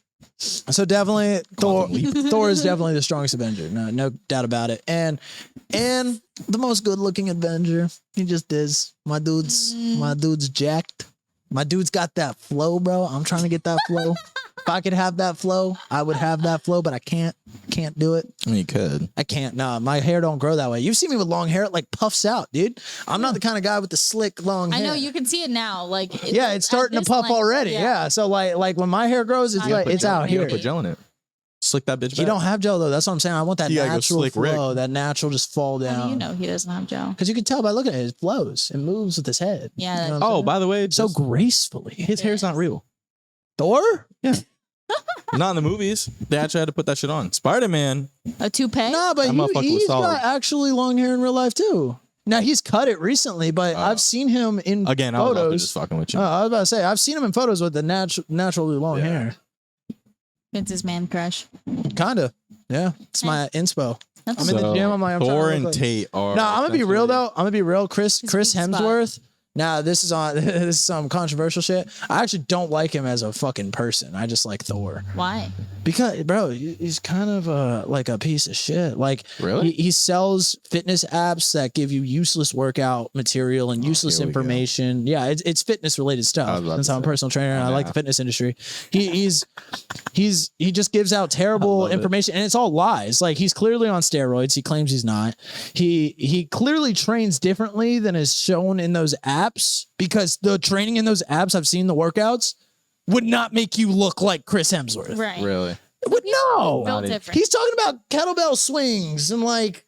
definitely Thor. Thor is definitely the strongest Avenger. No doubt about it. And the most good looking Avenger. He just is. My dude's jacked. My dude's got that flow, bro. I'm trying to get that flow. If I could have that flow, I would have that flow, but I can't. Can't do it. I mean, you could. I can't. Nah, my hair don't grow that way. You've seen me with long hair. It like puffs out, dude. I'm not the kind of guy with the slick long hair. I know you can see it now. Like Yeah, it's starting to puff already. Yeah. So like when my hair grows, it's You like gotta it's put out You here. gotta put gel in it. Slick that bitch back. You don't have gel though. That's what I'm saying. I want that You gotta go natural slick Rick. flow. That natural just fall How do down. you know he doesn't have gel? Because you can tell by looking at it, it flows. It moves with his head. Yeah, You know what I'm Oh, saying? by the way, so just- gracefully. his hair's not real. Thor? Not in the movies. They actually had to put that shit on. Spider-Man. A toupee? No, but That motherfucker was he's solid. got actually long hair in real life too. Now he's cut it recently, but I've seen him in Again, I was photos. just fucking with you. I was about to say I've seen him in photos with the naturally long hair. Vince's man crush. Kinda. Yeah. It's my inspo. That's I'm in the gym. I'm like, I'm trying to Thor look and like- Tate are. No, I'm gonna be real essentially- though. I'm gonna be real. Chris His weak spot. Hemsworth. Now this is some controversial shit. I actually don't like him as a fucking person. I just like Thor Why? because, bro, he's kind of like a piece of shit. Like, Really? he sells fitness apps that give you useless workout material and useless here we go. information. Yeah, it's fitness related I stuff. was about Since to I'm a say. personal trainer and I like Yeah. the fitness industry, he just gives out terrible love it. information and it's all lies. Like he's clearly on steroids. He claims he's not. He clearly trains differently than is shown in those apps because the training in those apps, I've seen the workouts, would not make you look like Chris Hemsworth. Right. Really? No, Built different. he's talking about kettlebell swings and like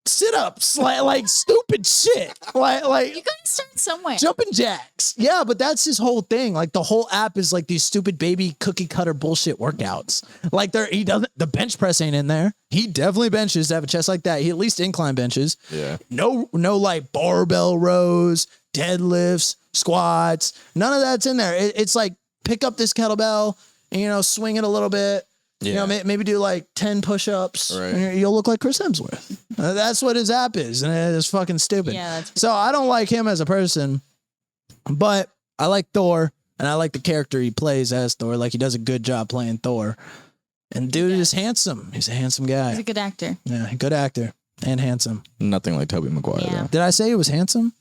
sit-ups, like stupid shit, like You gotta start somewhere. jumping jacks. Yeah, but that's his whole thing. Like the whole app is like these stupid baby cookie cutter bullshit workouts. Like he doesn't. The bench press ain't in there. He definitely benches to have a chest like that. He at least incline benches. Yeah. No like barbell rows, deadlifts, squats. None of that's in there. It's like pick up this kettlebell and swing it a little bit. Yeah. Maybe do like 10 push-ups. Right. And you'll look like Chris Hemsworth. That's what his app is, and it's fucking stupid. Yeah, so I don't like him as a person, but I like Thor, and I like the character he plays as Thor. Like he does a good job playing Thor. And dude is handsome. He's a handsome guy. He's a good actor. Yeah, good actor and handsome. Nothing like Tobey Maguire. Yeah. Though. Did I say he was handsome?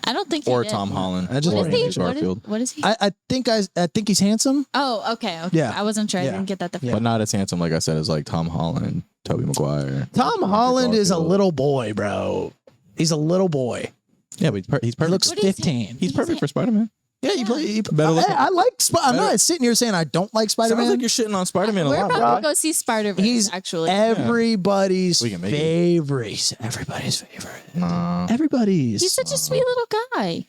I don't think he Or did. Tom Holland. I just What wanted is to he? make sure. What is he? I think he's handsome. Oh, okay. Yeah. I wasn't sure. I Yeah. didn't get that the first. But not as handsome, like I said, as like Tom Holland, Tobey Maguire. Tom Holland is a Garfield. little boy, bro. He's a little boy. Yeah, but he's He perfect. looks What is he? 15. He's perfect for Spider-Man. Yeah, you play. Better looking. I like. I'm not sitting here saying I don't like Sounds Spider-Man. like you're shitting on Spider-Man a We're lot, about bro. to go see Spider-Man. He's actually. everybody's We can make it. favorite. He's everybody's favorite. Nah. Everybody's. He's such a sweet little guy.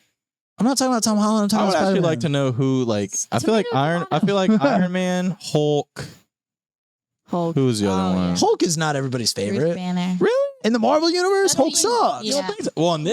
I'm not talking about Tom Holland. I'm I talking would about actually Spider-Man. like to know who, like, I feel like Tomato, Iron Man, Hulk. Hulk. Who was the other one? Hulk is not everybody's Bruce favorite. Banner. Really? In the Marvel universe, I don't Hulk even- sucks. yeah. You don't think so? Well, in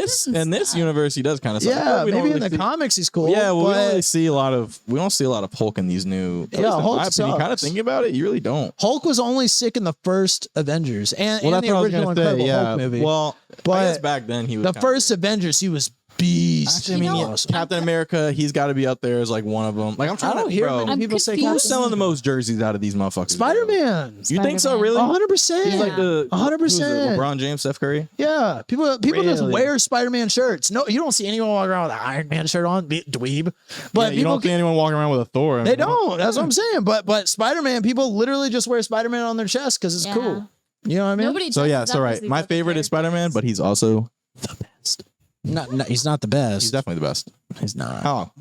this suck. universe, he does kind of suck. Yeah, We don't maybe in really the see- comics he's cool. Yeah, well, we but don't really see a lot of Hulk in these new. At Yeah, least in Hulk my opinion, kind of sucks. thinking about it, you really don't. Hulk was only sick in the first Avengers and the what I was original gonna say. Incredible Yeah, Hulk movie. well, But I guess back then he was the kinda- first Avengers, he was beast. Actually, I mean, yeah, Awesome. Captain America, he's got to be up there as like one of them. Like I'm trying I don't to, hear bro. many I'm people say confused. Who's Captain selling the most jerseys out of these motherfuckers? Spider-Man. You think so? Spider-Man. Really? 100%. He's like the 100%. LeBron James, Steph Curry. Yeah, people just Really? wear Spider-Man shirts. No, you don't see anyone walking around with an Iron Man shirt on, dweeb. But Yeah, you people don't see anyone walking around with a Thor. I they mean, don't. That's what I'm saying. But Spider-Man, people literally just wear Spider-Man on their chest because it's Yeah. cool. You know what I mean? Nobody. So yeah, dresses so up right. as these My other favorite is characters. Spider-Man, but he's also the best. No, he's not the best. he's definitely the best. He's not. How?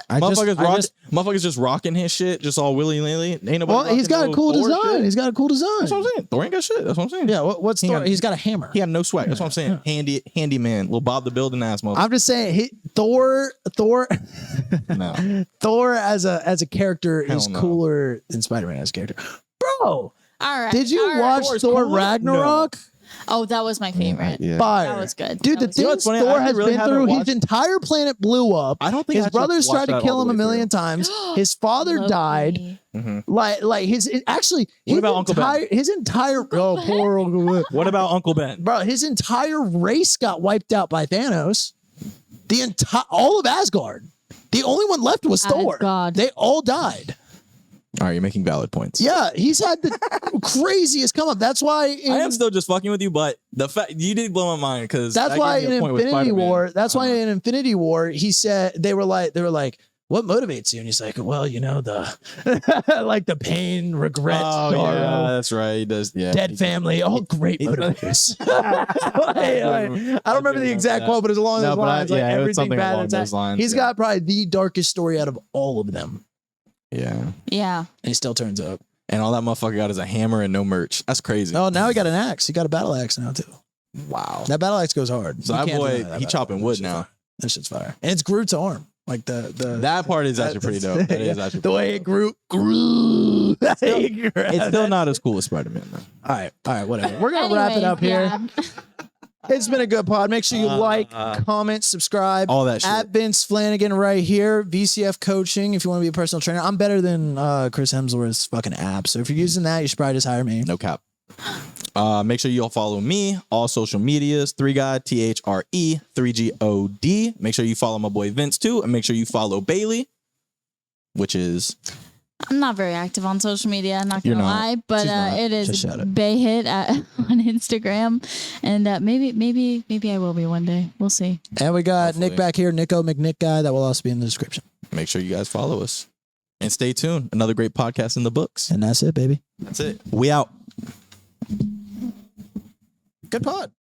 I Motherfuckers just rocking his shit, just all willy nilly. Ain't nobody. well, he's rocking got a no cool Thor design. shit. He's got a cool design. That's what I'm saying. Thor ain't got shit. That's what I'm saying. Yeah, what's He Thor? got- He's got a hammer. He had no swag. That's what I'm saying. Handy man, little Bob the Building ass motherfucker. I'm just saying, Thor No. Thor as a character Hell is no. cooler than Spider-Man as a character. Bro, All right. did you all right. watch Thor's Thor cooler? Ragnarok? Oh, that was my favorite. Yeah. Fire. That was good. Dude, That the was You know things what's funny? I Thor actually has really been haven't through, his watched- entire planet blew up. I don't think His I actually brothers watched tried to that kill all him the a way million through. times. His father Loki. died. Mhm. Like actually, What about Uncle Ben? His entire poor Uncle Ben. What about Uncle Ben? Bro, his entire race got wiped out by Thanos. All of Asgard. The only one left was Thor. Asgard. They all died. All right, you're making valid points. Yeah, he's had the craziest come up. That's why. I am still just fucking with you, but the fact you did blow my mind because That's why in Infinity War. That's why in Infinity War he said they were like, what motivates you? And he's like, well, the like the pain, regret, Oh sorrow, yeah, that's right. He does. Yeah, dead family, all great motivators. I don't remember the exact quote, but it's along those lines. Like it was everything something bad along that's those lines. He's got probably the darkest story out of all of them, yeah, Yeah. and he still turns up. and all that motherfucker got is a hammer and no merch. That's crazy. Oh, now he got an axe. He got a battle axe now too. Wow. That battle axe goes hard. So You that can't boy, deny he battle chopping axe. wood now. That shit's fire, and it's Groot's arm. Like That part is actually pretty dope. That is actually the pretty way it dope. grew. It's still not as cool as Spider-Man though. All right, whatever. We're gonna wrap it Anyways, up here. yeah. It's been a good pod. Make sure you like, comment, subscribe. All that shit. At Vince Flanagan right here. VCF Coaching. If you want to be a personal trainer, I'm better than Chris Hemsworth's fucking app. So if you're using that, you should probably just hire me. No cap. Make sure you all follow me, all social medias, 3God, THRE, 3GOD. Make sure you follow my boy Vince too, and make sure you follow Bailey, which is I'm not very active on social media, not You're gonna not. lie, but She's not. it Just is shout it. Bayhit on Instagram, and maybe I will be one day. We'll see. And we got Hopefully. Nick back here, Nico McNick guy. That will also be in the description. make sure you guys follow us. And stay tuned. Another great podcast in the books. And that's it, baby. That's it. We out. Good pod.